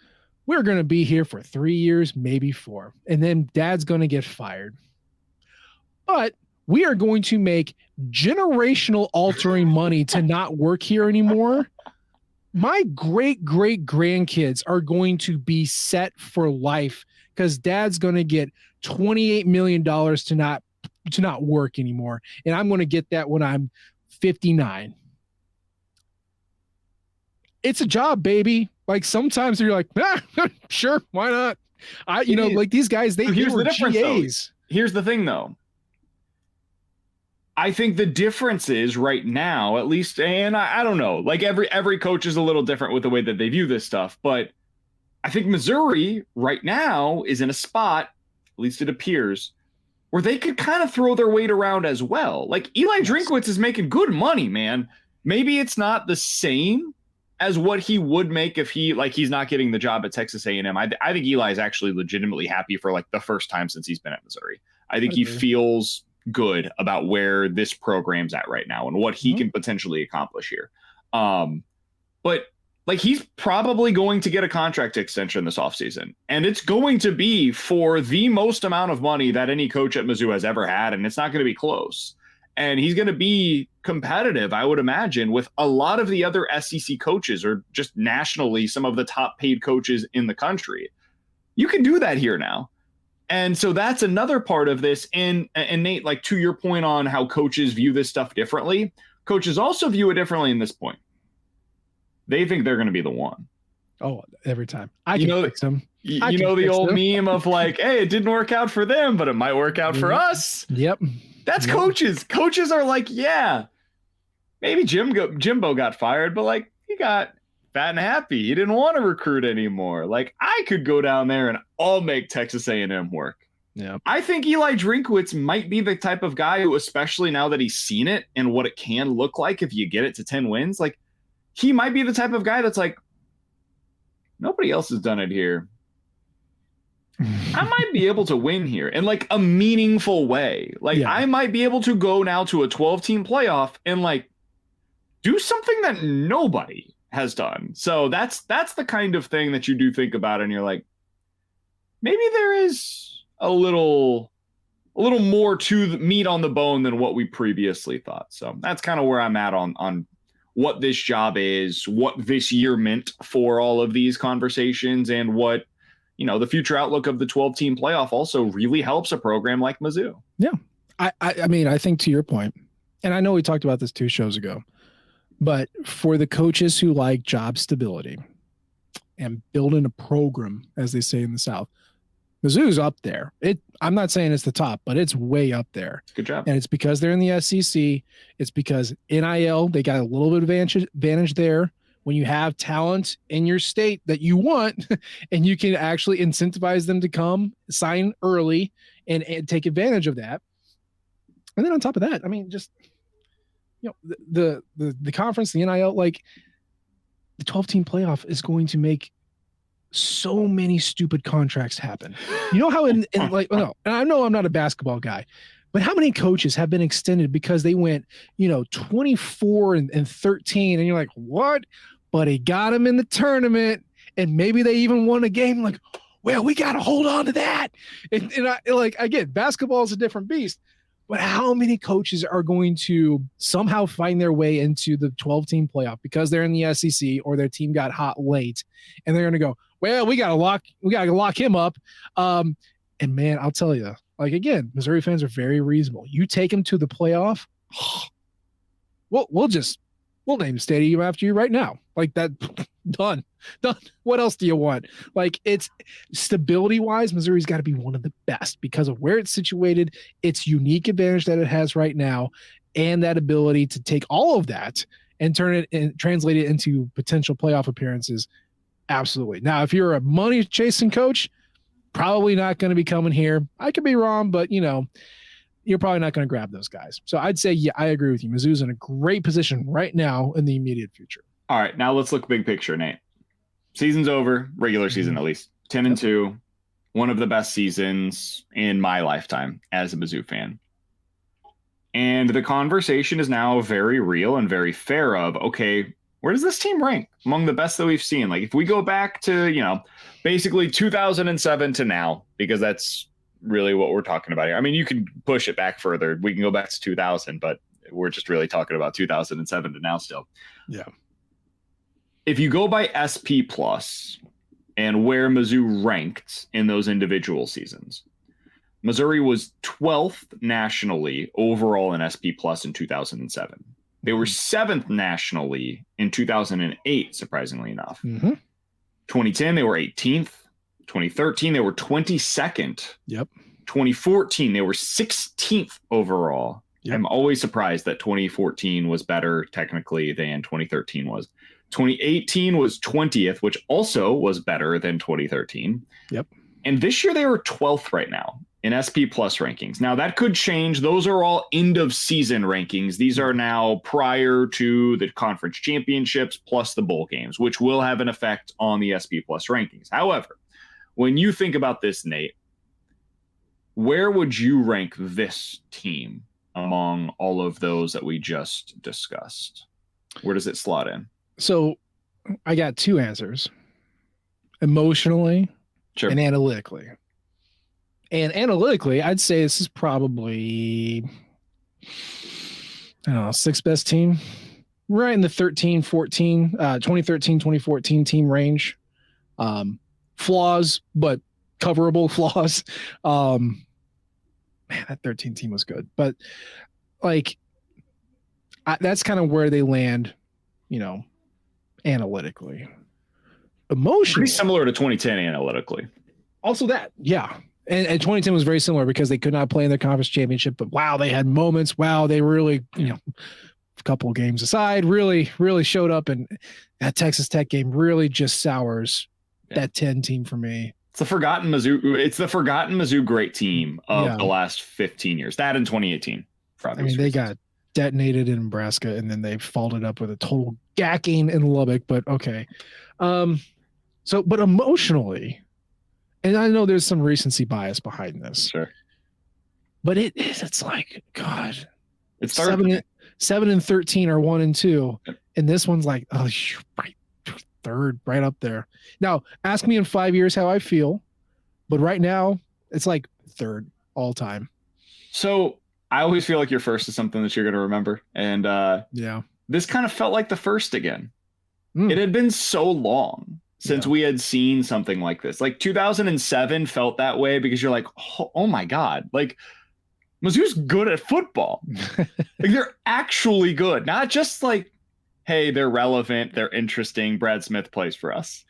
we're going to be here for 3 years, maybe 4. And then dad's going to get fired. But we are going to make generational altering money to not work here anymore. My great grandkids are going to be set for life because dad's going to get $28 million to not work anymore. And I'm going to get that when I'm 59. It's a job, baby. Like sometimes you're like, sure, why not? Like these guys, they here's were the difference, GAs. Here's the thing, though. I think the difference is right now, at least, and I don't know, like every coach is a little different with the way that they view this stuff, but I think Missouri right now is in a spot, at least it appears, where they could kind of throw their weight around as well. Like Eli Drinkwitz is making good money, man. Maybe it's not the same as what he would make if he's not getting the job at Texas A&M. I think Eli is actually legitimately happy for like the first time since he's been at Missouri. I think he feels good about where this program's at right now and what he can potentially accomplish here. But like he's probably going to get a contract extension this offseason, and it's going to be for the most amount of money that any coach at Mizzou has ever had, and it's not going to be close. And he's going to be competitive, I would imagine, with a lot of the other SEC coaches or just nationally some of the top paid coaches in the country. You can do that here now. And so that's another part of this. And Nate, like to your point on how coaches view this stuff differently, coaches also view it differently in this point. They think they're going to be the one. Oh, every time. I can fix them. You know the old meme of like, hey, it didn't work out for them, but it might work out for us. Yep. That's coaches. Coaches are like, yeah, maybe Jimbo got fired, but like he got fat and happy. He didn't want to recruit anymore. Like I could go down there and I'll make Texas A&M work. Yeah. I think Eli Drinkwitz might be the type of guy who, especially now that he's seen it and what it can look like if you get it to 10 wins, like he might be the type of guy that's like, nobody else has done it here. I might be able to win here in like a meaningful way. Like I might be able to go now to a 12-team playoff and like do something that nobody has done. So that's the kind of thing that you do think about, and you're like, maybe there is a little more to the meat on the bone than what we previously thought. So that's kind of where I'm at on what this job is, what this year meant for all of these conversations, and what, the future outlook of the 12-team playoff also really helps a program like Mizzou. Yeah. I mean, I think to your point, and I know we talked about this 2 shows ago, but for the coaches who like job stability and building a program, as they say in the South, Mizzou's up there. I'm not saying it's the top, but it's way up there. Good job. And it's because they're in the SEC. It's because NIL, they got a little bit of advantage there. When you have talent in your state that you want, and you can actually incentivize them to come sign early and take advantage of that. And then on top of that, I mean, just, the conference, the NIL, like the 12-team playoff is going to make so many stupid contracts happen. You know how in like, no, and I know I'm not a basketball guy, but how many coaches have been extended because they went, 24 and 13, and you're like, what? But he got him in the tournament, and maybe they even won a game. Like, well, we got to hold on to that. And I, like, again, basketball is a different beast, but how many coaches are going to somehow find their way into the 12-team playoff because they're in the SEC or their team got hot late, and they're going to go, well, we got to lock him up. And man, I'll tell you, like, again, Missouri fans are very reasonable. You take him to the playoff, we'll name the stadium after you right now. Like that, done. What else do you want? Like, it's stability wise, Missouri's got to be one of the best because of where it's situated, its unique advantage that it has right now, and that ability to take all of that and turn it and translate it into potential playoff appearances. Absolutely. Now, if you're a money chasing coach, probably not going to be coming here. I could be wrong, but you're probably not going to grab those guys. So I'd say, yeah, I agree with you. Mizzou's in a great position right now in the immediate future. All right, now let's look big picture, Nate. Season's over, regular season at least. 10-2, one of the best seasons in my lifetime as a Mizzou fan. And the conversation is now very real and very fair of, okay, where does this team rank among the best that we've seen? Like if we go back to, basically 2007 to now, because that's really what we're talking about here. I mean, you can push it back further. We can go back to 2000, but we're just really talking about 2007 to now still. Yeah. If you go by SP Plus and where Mizzou ranked in those individual seasons, Missouri was 12th nationally overall in SP Plus in 2007. They were 7th nationally in 2008, surprisingly enough. 2010, they were 18th. 2013, they were 22nd. Yep. 2014, they were 16th overall. Yep. I'm always surprised that 2014 was better technically than 2013 was. 2018 was 20th, which also was better than 2013. Yep. And this year they were 12th right now in SP Plus rankings. Now that could change. Those are all end of season rankings. These are now prior to the conference championships plus the bowl games, which will have an effect on the SP Plus rankings. However, when you think about this, Nate, where would you rank this team among all of those that we just discussed? Where does it slot in? So I got two answers: emotionally and analytically. And analytically, I'd say this is probably, I don't know, sixth best team, right in the 2013, 2014 team range. Flaws, but coverable flaws. Man, that 13 team was good. But like, that's kind of where they land, analytically. Emotionally. Pretty similar to 2010 analytically. Also that, yeah. And 2010 was very similar because they could not play in their conference championship, but wow, they had moments. Wow, they really, a couple of games aside, really, really showed up. And that Texas Tech game really just sours that 10 team for me. It's the forgotten Mizzou great team of the last 15 years. That in 2018. They got detonated in Nebraska and then they followed it up with a total gacking in Lubbock, but okay. But emotionally, and I know there's some recency bias behind this. Sure. But it's like, God, it's 7 and 13 or 1 and 2. And this one's like, oh, right, third, right up there. Now, ask me in 5 years how I feel. But right now, it's like third all time. So I always feel like your first is something that you're going to remember. And this kind of felt like the first again. It had been so long since we had seen something like this. Like 2007 felt that way because you're like, oh my God, like Mizzou's good at football. Like they're actually good. Not just like, hey, they're relevant, they're interesting, Brad Smith plays for us.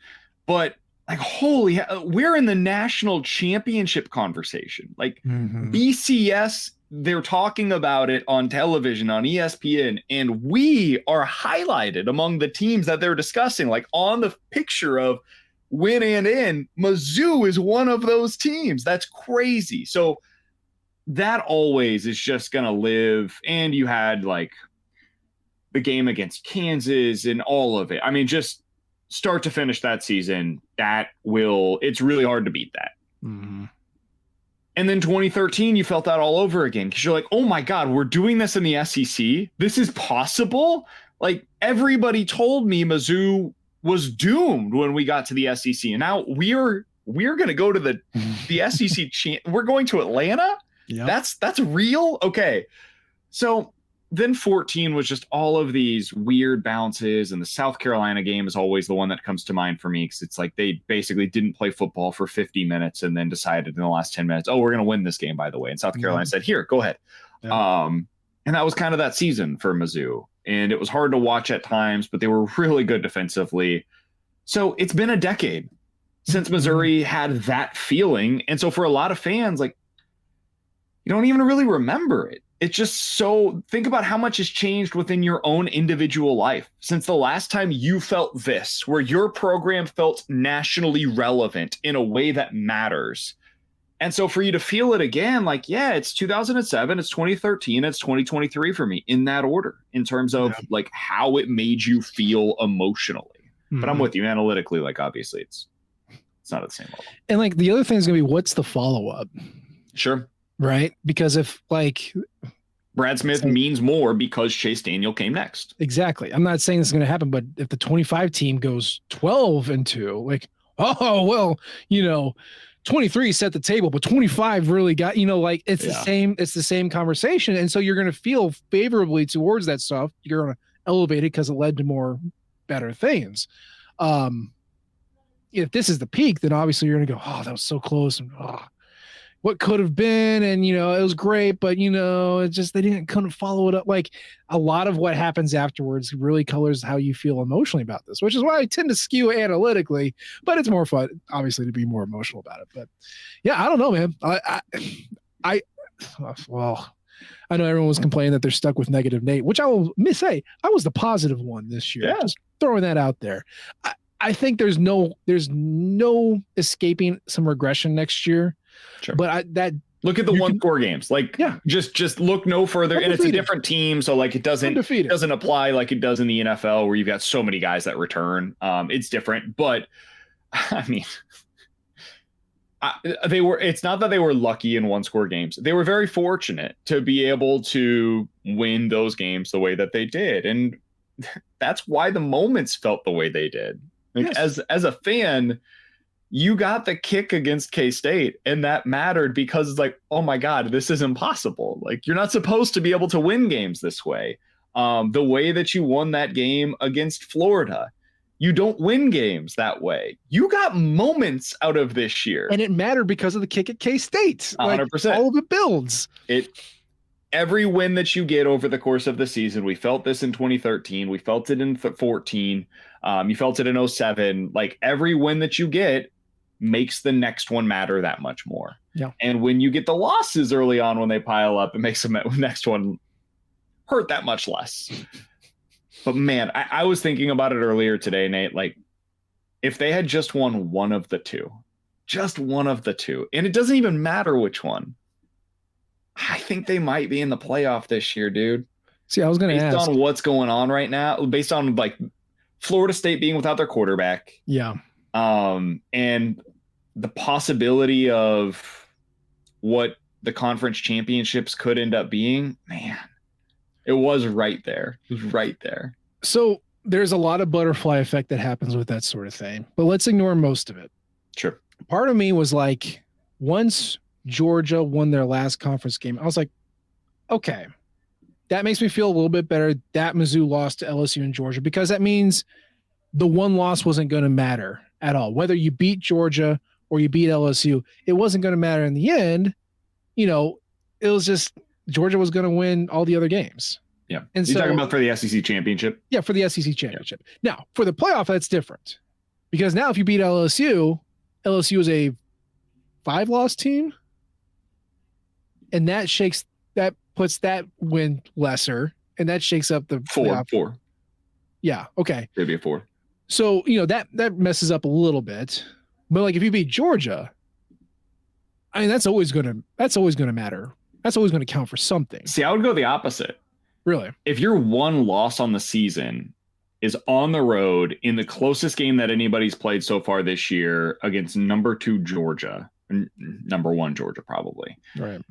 But like, holy, we're in the national championship conversation. Like BCS, they're talking about it on television, on ESPN, and we are highlighted among the teams that they're discussing. Like on the picture of win and in, Mizzou is one of those teams. That's crazy. So that always is just going to live. And you had like the game against Kansas and all of it. I mean, just start to finish that season, it's really hard to beat that. Mm-hmm. And then 2013, you felt that all over again because you're like, oh my God, we're doing this in the SEC. This is possible. Like everybody told me Mizzou was doomed when we got to the SEC. And now we're going to go to the SEC. We're going to Atlanta. Yep. That's real. Okay. So then 14 was just all of these weird bounces, and the South Carolina game is always the one that comes to mind for me because it's like they basically didn't play football for 50 minutes and then decided in the last 10 minutes, oh, we're going to win this game, by the way. And South Carolina said, here, go ahead. Yeah. And that was kind of that season for Mizzou. And it was hard to watch at times, but they were really good defensively. So it's been a decade since Missouri had that feeling. And so for a lot of fans, like, you don't even really remember it. It's just so, think about how much has changed within your own individual life since the last time you felt this, where your program felt nationally relevant in a way that matters. And so for you to feel it again, like, yeah, it's 2007, it's 2013, it's 2023 for me in that order in terms of like how it made you feel emotionally. Mm-hmm. But I'm with you analytically, like obviously it's not at the same level. And like the other thing is going to be, what's the follow-up? Sure. Right? Because if like Brad Smith means more because Chase Daniel came next. Exactly. I'm not saying this is going to happen, but if the 25 team goes 12-2, like, oh, well, 23 set the table, but 25 really got, like it's the same conversation. And so you're going to feel favorably towards that stuff. You're going to elevate it because it led to more better things. If this is the peak, then obviously you're going to go, oh, that was so close. And what could have been, and it was great, but it just couldn't follow it up. Like a lot of what happens afterwards really colors how you feel emotionally about this, which is why I tend to skew analytically, but it's more fun, obviously, to be more emotional about it. But yeah, I don't know, man. Well, I know everyone was complaining that they're stuck with negative Nate, which I will say I was the positive one this year. Yeah. Just throwing that out there. I think there's no escaping some regression next year. Sure. But look at the 1-score games. Like, yeah, just look no further. And it's a different team, so like it doesn't apply like it does in the NFL, where you've got so many guys that return. It's different, but I mean, it's not that they were lucky in 1-score games. They were very fortunate to be able to win those games the way that they did, and that's why the moments felt the way they did. Like, yes. As a fan, you got the kick against K-State, and that mattered because it's like, oh my God, this is impossible. Like, you're not supposed to be able to win games this way. The way that you won that game against Florida, you don't win games that way. You got moments out of this year. And it mattered because of the kick at K-State. 100%. Like, all of it builds. Every win that you get over the course of the season, we felt this in 2013. We felt it in 14. You felt it in 07. Like, every win that you get makes the next one matter that much more. Yeah. And when you get the losses early on, when they pile up, it makes the next one hurt that much less. But man, I was thinking about it earlier today, Nate. Like, if they had just won one of the two, and it doesn't even matter which one, I think they might be in the playoff this year, dude. See, I was going to ask. Based on what's going on right now, based on like Florida State being without their quarterback. Yeah. And the possibility of what the conference championships could end up being, man, it was right there. It was right there. So there's a lot of butterfly effect that happens with that sort of thing, but let's ignore most of it. Sure. Part of me was like, once Georgia won their last conference game, I was like, okay, that makes me feel a little bit better that Mizzou lost to LSU and Georgia, because that means the one loss wasn't going to matter at all. Whether you beat Georgia or you beat LSU, it wasn't going to matter in the end. It was just Georgia was going to win all the other games. Yeah. And you're talking about for the SEC championship? Yeah, for the SEC championship. Yeah. Now, for the playoff, that's different. Because now if you beat LSU is a 5-loss team. And that puts that win lesser, and that shakes up the 4. Yeah. Okay. Maybe a 4. So, that messes up a little bit, but like if you beat Georgia, I mean, that's always going to matter. That's always going to count for something. See, I would go the opposite. Really? If your one loss on the season is on the road in the closest game that anybody's played so far this year against number 2 Georgia, number 1 Georgia, probably. Right.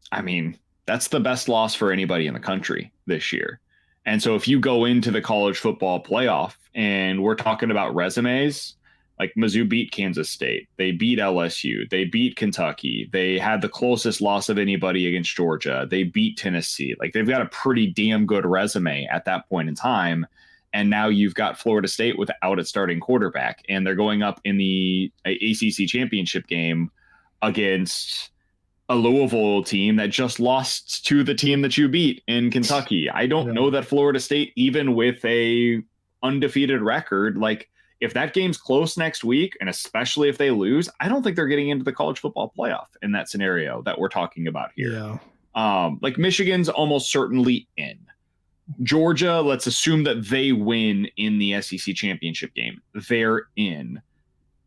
I mean, that's the best loss for anybody in the country this year. And so if you go into the college football playoff and we're talking about resumes, like Mizzou beat Kansas State, they beat LSU, they beat Kentucky, they had the closest loss of anybody against Georgia, they beat Tennessee. Like, they've got a pretty damn good resume at that point in time. And now you've got Florida State without its starting quarterback, and they're going up in the ACC championship game against a Louisville team that just lost to the team that you beat in Kentucky. I don't know that Florida State, even with a undefeated record, like, if that game's close next week, and especially if they lose, I don't think they're getting into the college football playoff in that scenario that we're talking about here. Yeah. Like, Michigan's almost certainly in. Georgia, let's assume that they win in the SEC championship game. They're in.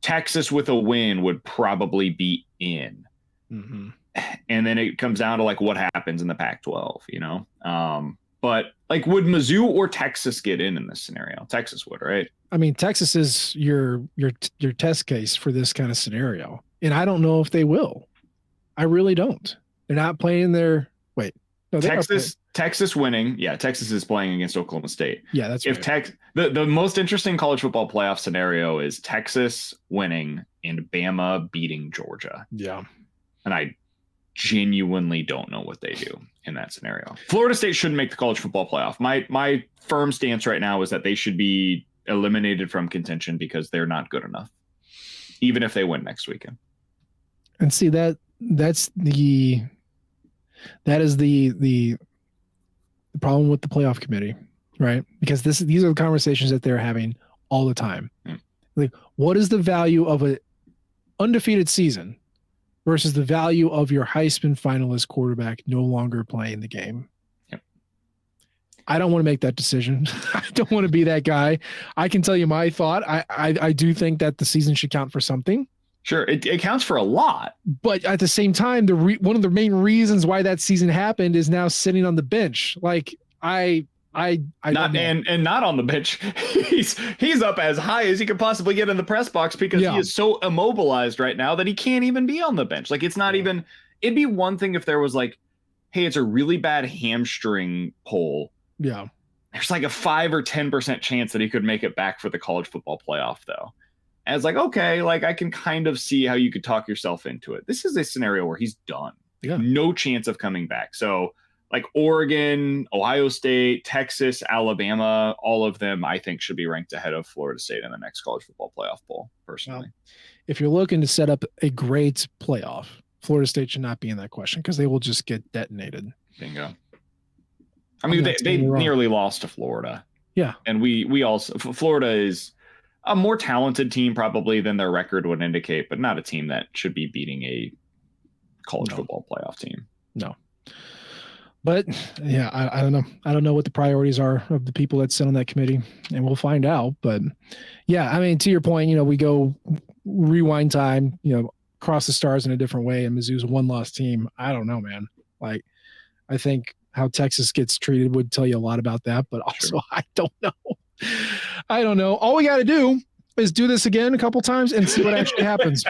Texas with a win would probably be in. Mm-hmm. And then it comes down to like what happens in the Pac-12, but like, would Mizzou or Texas get in this scenario? Texas would, right? I mean, Texas is your test case for this kind of scenario, and I don't know if they will. I really don't. They're not playing their Texas winning. Yeah, Texas is playing against Oklahoma State. Yeah, that's right. The most interesting college football playoff scenario is Texas winning and Bama beating Georgia. Yeah, and I genuinely don't know what they do in that scenario. Florida State shouldn't make the college football playoff. My firm stance right now is that they should be eliminated from contention because they're not good enough, even if they win next weekend. And see that is the problem with the playoff committee, right? Because these are the conversations that they're having all the time. Like, what is the value of an undefeated season versus the value of your Heisman finalist quarterback no longer playing the game? Yep. I don't want to make that decision. I don't want to be that guy. I can tell you my thought. I do think that the season should count for something. Sure, it counts for a lot. But at the same time, one of the main reasons why that season happened is now sitting on the bench. Like Not on the bench. He's up as high as he could possibly get in the press box because he is so immobilized right now that he can't even be on the bench. Like, it's not even. It'd be one thing if there was like, hey, it's a really bad hamstring pull. Yeah, there's like a 5 or 10% chance that he could make it back for the college football playoff, though. And it's like, okay, like I can kind of see how you could talk yourself into it. This is a scenario where he's done. Yeah. No chance of coming back. So like Oregon, Ohio State, Texas, Alabama, all of them, I think, should be ranked ahead of Florida State in the next college football playoff bowl, personally. Well, if you're looking to set up a great playoff, Florida State should not be in that question because they will just get detonated. Bingo. I mean, they nearly lost to Florida. Yeah. And we also, Florida is a more talented team probably than their record would indicate, but not a team that should be beating a college football playoff team. No. But yeah, I don't know. I don't know what the priorities are of the people that sit on that committee, and we'll find out. But yeah, I mean, to your point, we go rewind time, cross the stars in a different way, and Mizzou's a one-loss team. I don't know, man. Like, I think how Texas gets treated would tell you a lot about that, but also sure. I don't know. All we got to do is do this again a couple times and see what actually happens.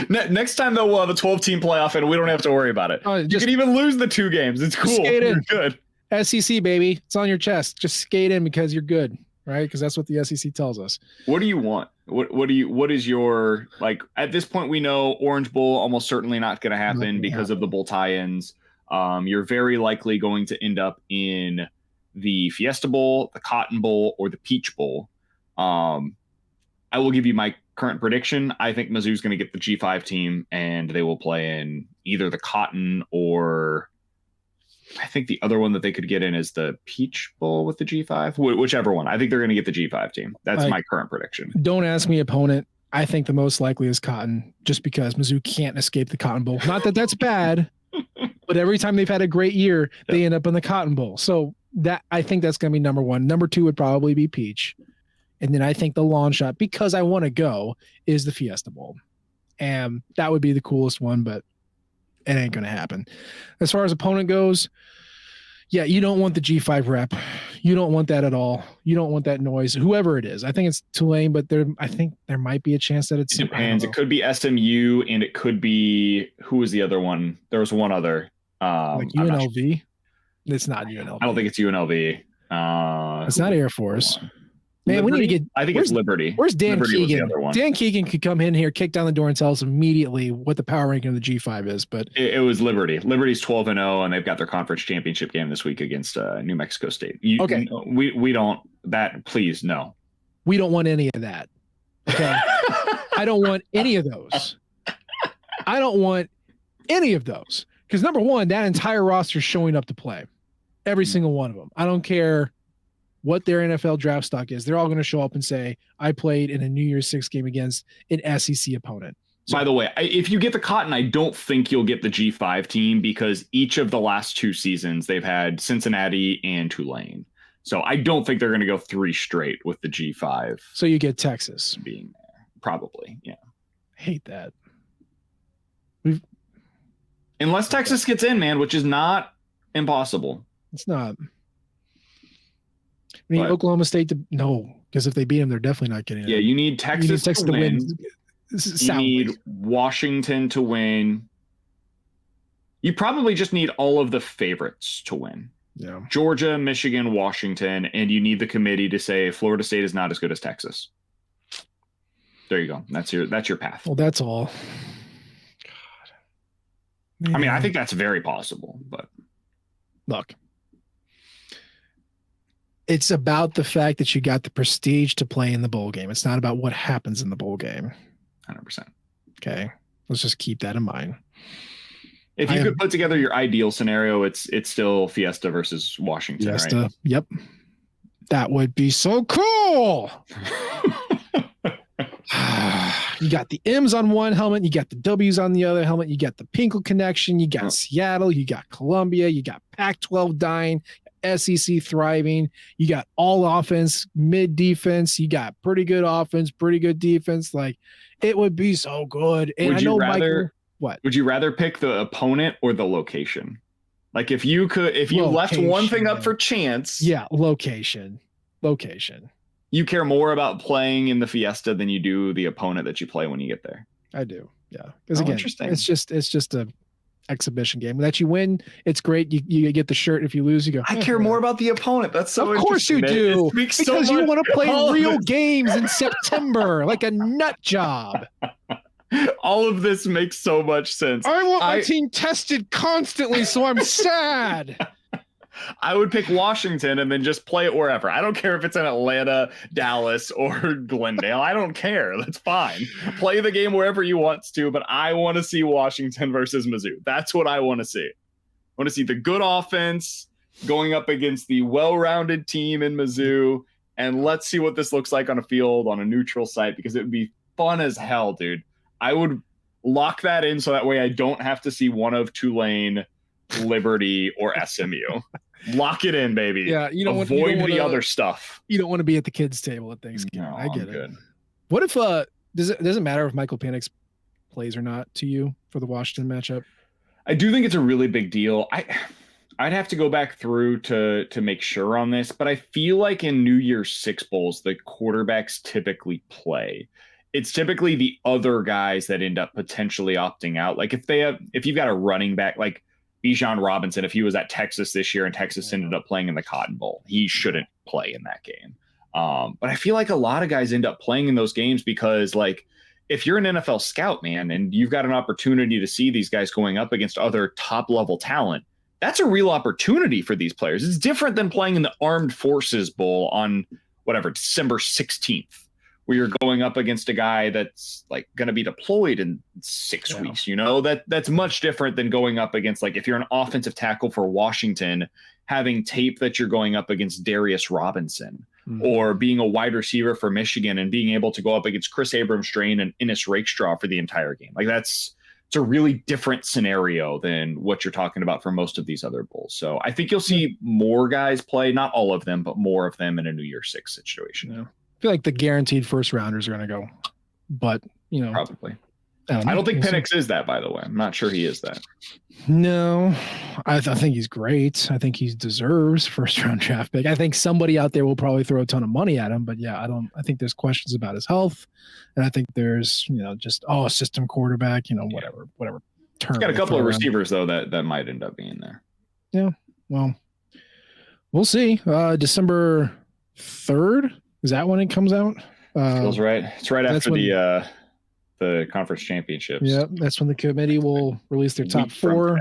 Next time, though, we'll have a 12-team playoff, and we don't have to worry about it. You can even lose the 2 games. It's cool. Skate in. You're good. SEC, baby. It's on your chest. Just skate in because you're good, right? Because that's what the SEC tells us. What do you want? What is your, like, at this point, we know Orange Bowl almost certainly not going to happen because of the bowl tie-ins. You're very likely going to end up in the Fiesta Bowl, the Cotton Bowl, or the Peach Bowl. I will give you my current prediction. I think Mizzou's going to get the G5 team, and they will play in either the Cotton or I think the other one that they could get in is the Peach Bowl with the G5, whichever one. I think they're going to get the G5 team. That's my current prediction. Don't ask me opponent. I think the most likely is Cotton, just because Mizzou can't escape the Cotton Bowl. Not that that's bad, but every time they've had a great year, they end up in the Cotton Bowl. So that I think that's going to be number 1. Number 2 would probably be Peach. And then I think the long shot, because I want to go, is the Fiesta Bowl. And that would be the coolest one, but it ain't going to happen. As far as opponent goes, yeah, you don't want the G5 rep. You don't want that at all. You don't want that noise, whoever it is. I think it's Tulane, but I think there might be a chance that it's... It depends. It could be SMU, and it could be... Who was the other one? There was one other. Like UNLV? Sure. It's not UNLV. I don't think it's UNLV. It's not Air Force. Man, Liberty? We need to get... I think it's Liberty. Where's Dan Liberty Keegan? Dan Keegan could come in here, kick down the door, and tell us immediately what the power ranking of the G5 is. But it was Liberty. Liberty's 12-0, and they've got their conference championship game this week against New Mexico State. Okay. We don't... That, please, no. We don't want any of that. Okay? I don't want any of those. I don't want any of those. Because, number one, that entire roster is showing up to play. Every single one of them. I don't care what their NFL draft stock is. They're all going to show up and say, I played in a New Year's 6 game against an SEC opponent. So, by the way, if you get the Cotton, I don't think you'll get the G5 team because each of the last 2 seasons they've had Cincinnati and Tulane. So I don't think they're going to go 3 straight with the G5. So you get Texas being there. Probably, yeah. I hate that. Unless Texas gets in, man, which is not impossible. It's not. I mean, Oklahoma State no, because if they beat them, they're definitely not getting it. Yeah, you need Texas to win. You need Washington to win. You probably just need all of the favorites to win. Yeah. Georgia, Michigan, Washington, and you need the committee to say Florida State is not as good as Texas. There you go. That's your path. Well, that's all. God. I mean, I think that's very possible, but look. It's about the fact that you got the prestige to play in the bowl game. It's not about what happens in the bowl game. 100%. Okay. Let's just keep that in mind. If you could put together your ideal scenario, it's still Fiesta versus Washington, Fiesta, right? Yep. That would be so cool. You got the M's on one helmet, you got the W's on the other helmet, you got the Pinkel connection, you got Seattle, you got Columbia, you got Pac-12 dying, SEC thriving, you got all offense, mid defense, you got pretty good offense, pretty good defense. Like, it would be so good. And would I know you rather, Michael, what? Would you rather pick the opponent or the location? Like, if you left one thing up for chance. Yeah, location. You care more about playing in the Fiesta than you do the opponent that you play when you get there. I do. Yeah. Because again, interesting. It's just a exhibition game that you win. It's great. You get the shirt. If you lose, you go, I care more about the opponent. That's so of course you do, because you want to play real games in September like a nut job. All of this makes so much sense. I want my team tested constantly, so I'm sad. I would pick Washington and then just play it wherever. I don't care if it's in Atlanta, Dallas, or Glendale. I don't care. That's fine. Play the game wherever you want to, but I want to see Washington versus Mizzou. That's what I want to see. I want to see the good offense going up against the well-rounded team in Mizzou, and let's see what this looks like on a field on a neutral site, because it would be fun as hell, dude. I would lock that in so that way I don't have to see one of Tulane, Liberty, or SMU. Lock it in, baby. Yeah, avoid the other stuff. You don't want to be at the kids' table at Thanksgiving. No, I get it. Good. What if does it matter if Michael Penix plays or not to you for the Washington matchup? I do think it's a really big deal. I'd have to go back through to make sure on this, but I feel like in New Year's Six bowls, the quarterbacks typically play. It's typically the other guys that end up potentially opting out. Like if you've got a running back like Bijan Robinson, if he was at Texas this year and Texas ended up playing in the Cotton Bowl, he shouldn't play in that game. But I feel like a lot of guys end up playing in those games because, like, if you're an NFL scout, man, and you've got an opportunity to see these guys going up against other top level talent, that's a real opportunity for these players. It's different than playing in the Armed Forces Bowl on December 16th. Where you're going up against a guy that's like going to be deployed in 6 weeks, that's much different than going up against, like, if you're an offensive tackle for Washington, having tape that you're going up against Darius Robinson, or being a wide receiver for Michigan and being able to go up against Chris Abrams-Strain and Ennis Rakestraw for the entire game. Like, it's a really different scenario than what you're talking about for most of these other bowls. So I think you'll see more guys play, not all of them, but more of them in a New Year's Six situation. Yeah. I feel like the guaranteed first rounders are going to go, but probably. I don't think Penix is that, by the way. I'm not sure he is that. No, I think he's great. I think he deserves first round draft pick. I think somebody out there will probably throw a ton of money at him, but yeah, I think there's questions about his health. And I think there's, just, a system quarterback, whatever term. He's got a couple of receivers though, that might end up being there. Yeah. Well, we'll see. December 3rd. Is that when it comes out? Feels right. It's right after the conference championships. Yeah, that's when the committee will release their top 4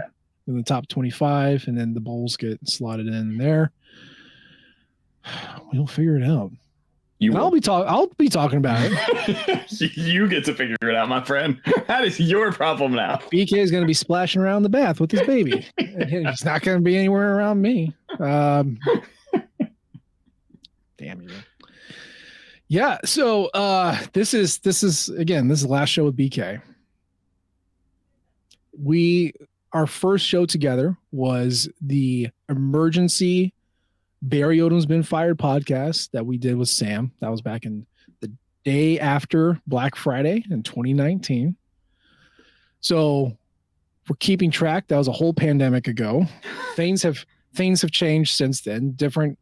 and the top 25, and then the bowls get slotted in there. We'll figure it out. I'll be talking about it. You get to figure it out, my friend. That is your problem now. BK is going to be splashing around the bath with his baby. He's not going to be anywhere around me. Damn you. Yeah, so this is the last show with BK. Our first show together was the emergency Barry Odom's Been Fired podcast that we did with Sam. That was back in the day after Black Friday in 2019. So we're keeping track. That was a whole pandemic ago. Things have changed since then. Different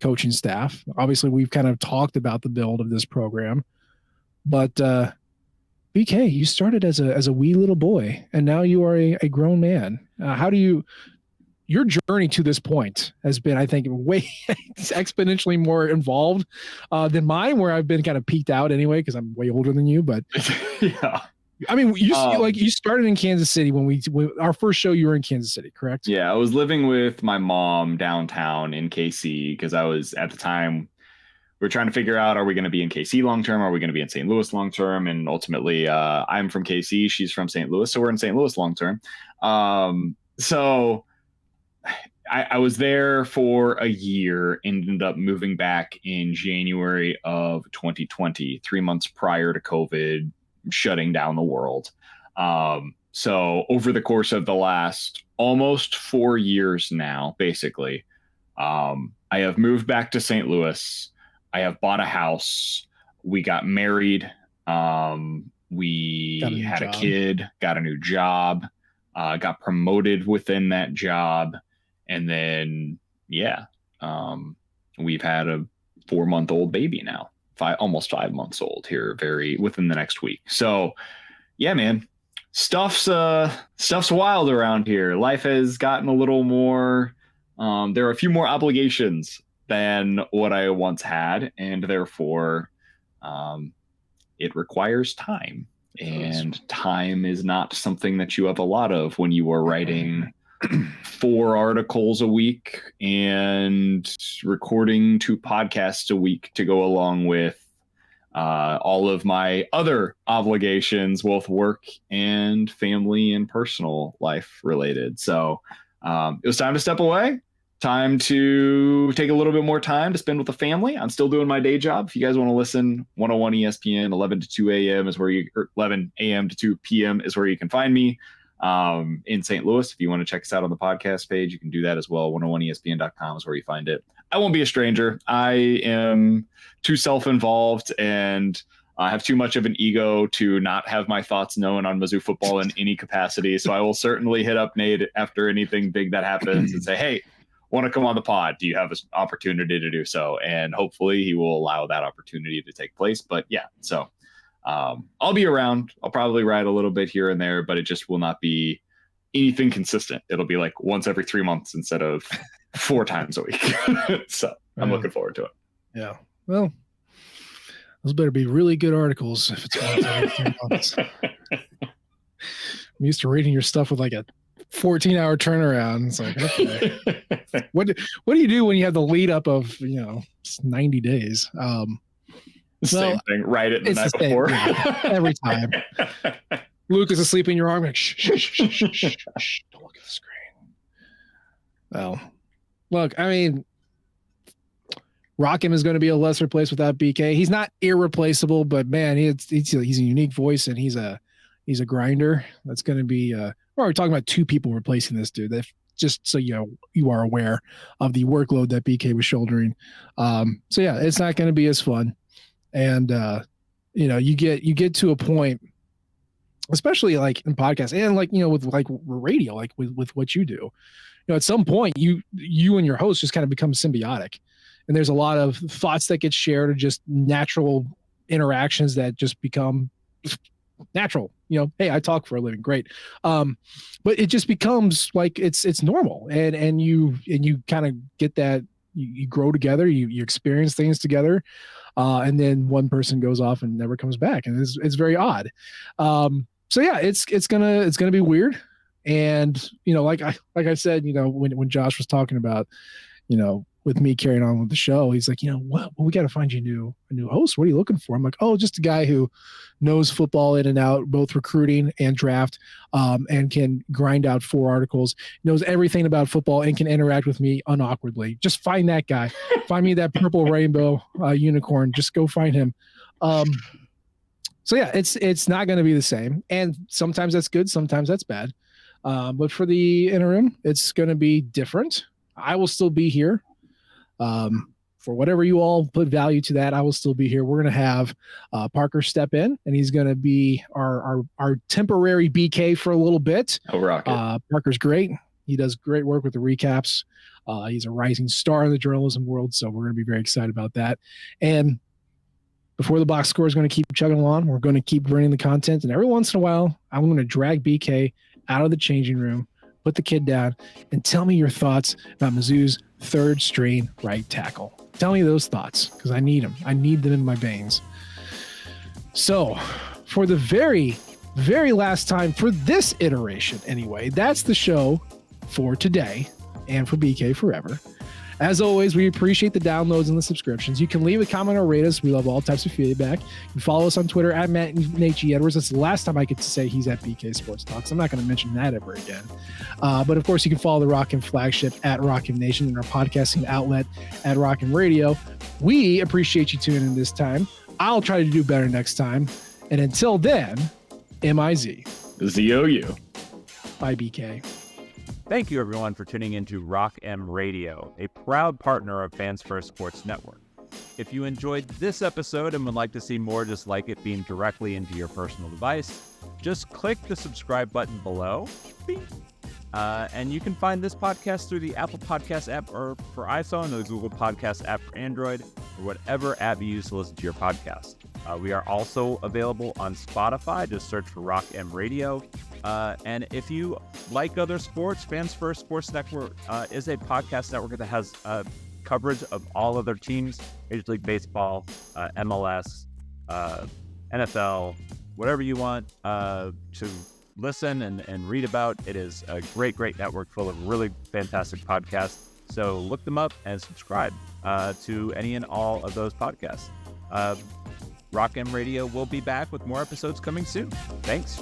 coaching staff. Obviously, we've kind of talked about the build of this program, but BK, you started as a wee little boy, and now you are a grown man. Your journey to this point has been, I think, way exponentially more involved than mine, where I've been kind of peaked out anyway, because I'm way older than you. But yeah. I mean, you started in Kansas City when our first show. You were in Kansas City, correct? Yeah, I was living with my mom downtown in KC because I was, at the time, we're trying to figure out, are we going to be in KC long term? Are we going to be in St. Louis long term? And ultimately, I'm from KC, she's from St. Louis, so we're in St. Louis long term. So I was there for a year, ended up moving back in January of 2020, 3 months prior to COVID shutting down the world. So over the course of the last almost 4 years now, basically, I have moved back to St. Louis. I have bought a house. We got married. We had a kid, got a new job, got promoted within that job. And then, we've had a 4-month-old baby now, almost 5 months old here, within the next week. So, yeah, man, stuff's wild around here. Life has gotten a little more. There are a few more obligations than what I once had, and therefore, it requires time. And time is not something that you have a lot of when you are writing 4 articles a week and recording 2 podcasts a week to go along with all of my other obligations, both work and family and personal life related. So it was time to step away, time to take a little bit more time to spend with the family. I'm still doing my day job. If you guys want to listen, 101 ESPN, 11 to 2 a.m. is where 11 a.m. to 2 p.m. is where you can find me. In St. Louis. If you want to check us out on the podcast page, you can do that as well. 101ESPN.com is where you find it. I won't be a stranger. I am too self-involved and I have too much of an ego to not have my thoughts known on Mizzou football in any capacity. So I will certainly hit up Nate after anything big that happens and say, hey, want to come on the pod? Do you have an opportunity to do so? And hopefully he will allow that opportunity to take place. But yeah, so I'll be around. I'll probably write a little bit here and there, but it just will not be anything consistent. It'll be like once every 3 months instead of 4 times a week. So I'm looking forward to it. Yeah. Well, those better be really good articles if it's once every 3 months. I'm used to reading your stuff with like a 14-hour turnaround. It's like, okay. What do you do when you have the lead up of 90 days? Same thing. Write it the night before. Every time. Luke is asleep in your arm. Like, shh, shh, shh, shh, shh, shh. Don't look at the screen. Well, look, I mean, Rockham is going to be a lesser place without BK. He's not irreplaceable, but man, he's a unique voice and he's a grinder. That's going to be. We're talking about 2 people replacing this dude. That just so you are aware of the workload that BK was shouldering. So yeah, it's not going to be as fun. And you get to a point, especially like in podcasts and like with like radio, like with what you do, at some point you and your host just kind of become symbiotic, and there's a lot of thoughts that get shared or just natural interactions that just become natural. Hey, I talk for a living, great, but it just becomes like it's normal, and you kind of get that. You grow together, you experience things together, and then one person goes off and never comes back, and it's very odd. So yeah, it's gonna be weird, and like I said, when Josh was talking about, with me carrying on with the show, he's like, what? Well, we got to find you a new host. What are you looking for? I'm like, oh, just a guy who knows football in and out, both recruiting and draft, and can grind out 4 articles, knows everything about football, and can interact with me unawkwardly. Just find that guy. Find me that purple rainbow unicorn. Just go find him. So yeah, it's not going to be the same, and sometimes that's good, sometimes that's bad. But for the interim, it's going to be different. I will still be here. For whatever you all put value to that, I will still be here. We're going to have Parker step in, and he's going to be our temporary BK for a little bit. Oh, rocket. Parker's great. He does great work with the recaps. He's a rising star in the journalism world, so we're going to be very excited about that. And before the box score is going to keep chugging along, we're going to keep bringing the content, and every once in a while, I'm going to drag BK out of the changing room, put the kid down, and tell me your thoughts about Mizzou's 3rd string right tackle. Tell me those thoughts, because I need them. I need them in my veins. So for the very, very last time for this iteration anyway, that's the show for today and for BK Forever. As always, we appreciate the downloads and the subscriptions. You can leave a comment or rate us. We love all types of feedback. You can follow us on Twitter at Nate G. Edwards. That's the last time I get to say he's at BK Sports Talks. I'm not going to mention that ever again. But of course, you can follow the Rockin' flagship at Rockin' Nation and our podcasting outlet at Rockin' Radio. We appreciate you tuning in this time. I'll try to do better next time. And until then, MIZ. ZOU. Bye, BK. Thank you, everyone, for tuning into Rock M Radio, a proud partner of Fans First Sports Network. If you enjoyed this episode and would like to see more just like it beamed directly into your personal device, just click the subscribe button below. And you can find this podcast through the Apple Podcast app or for iPhone, the Google Podcast app for Android, or whatever app you use to listen to your podcast. We are also available on Spotify. Just search for Rock M Radio. And if you like other sports, Fans First Sports Network is a podcast network that has coverage of all other teams, Major League Baseball, MLS, NFL, whatever you want to listen and read about. It is a great network full of really fantastic podcasts. So look them up and subscribe to any and all of those podcasts. Rock M Radio will be back with more episodes coming soon. Thanks.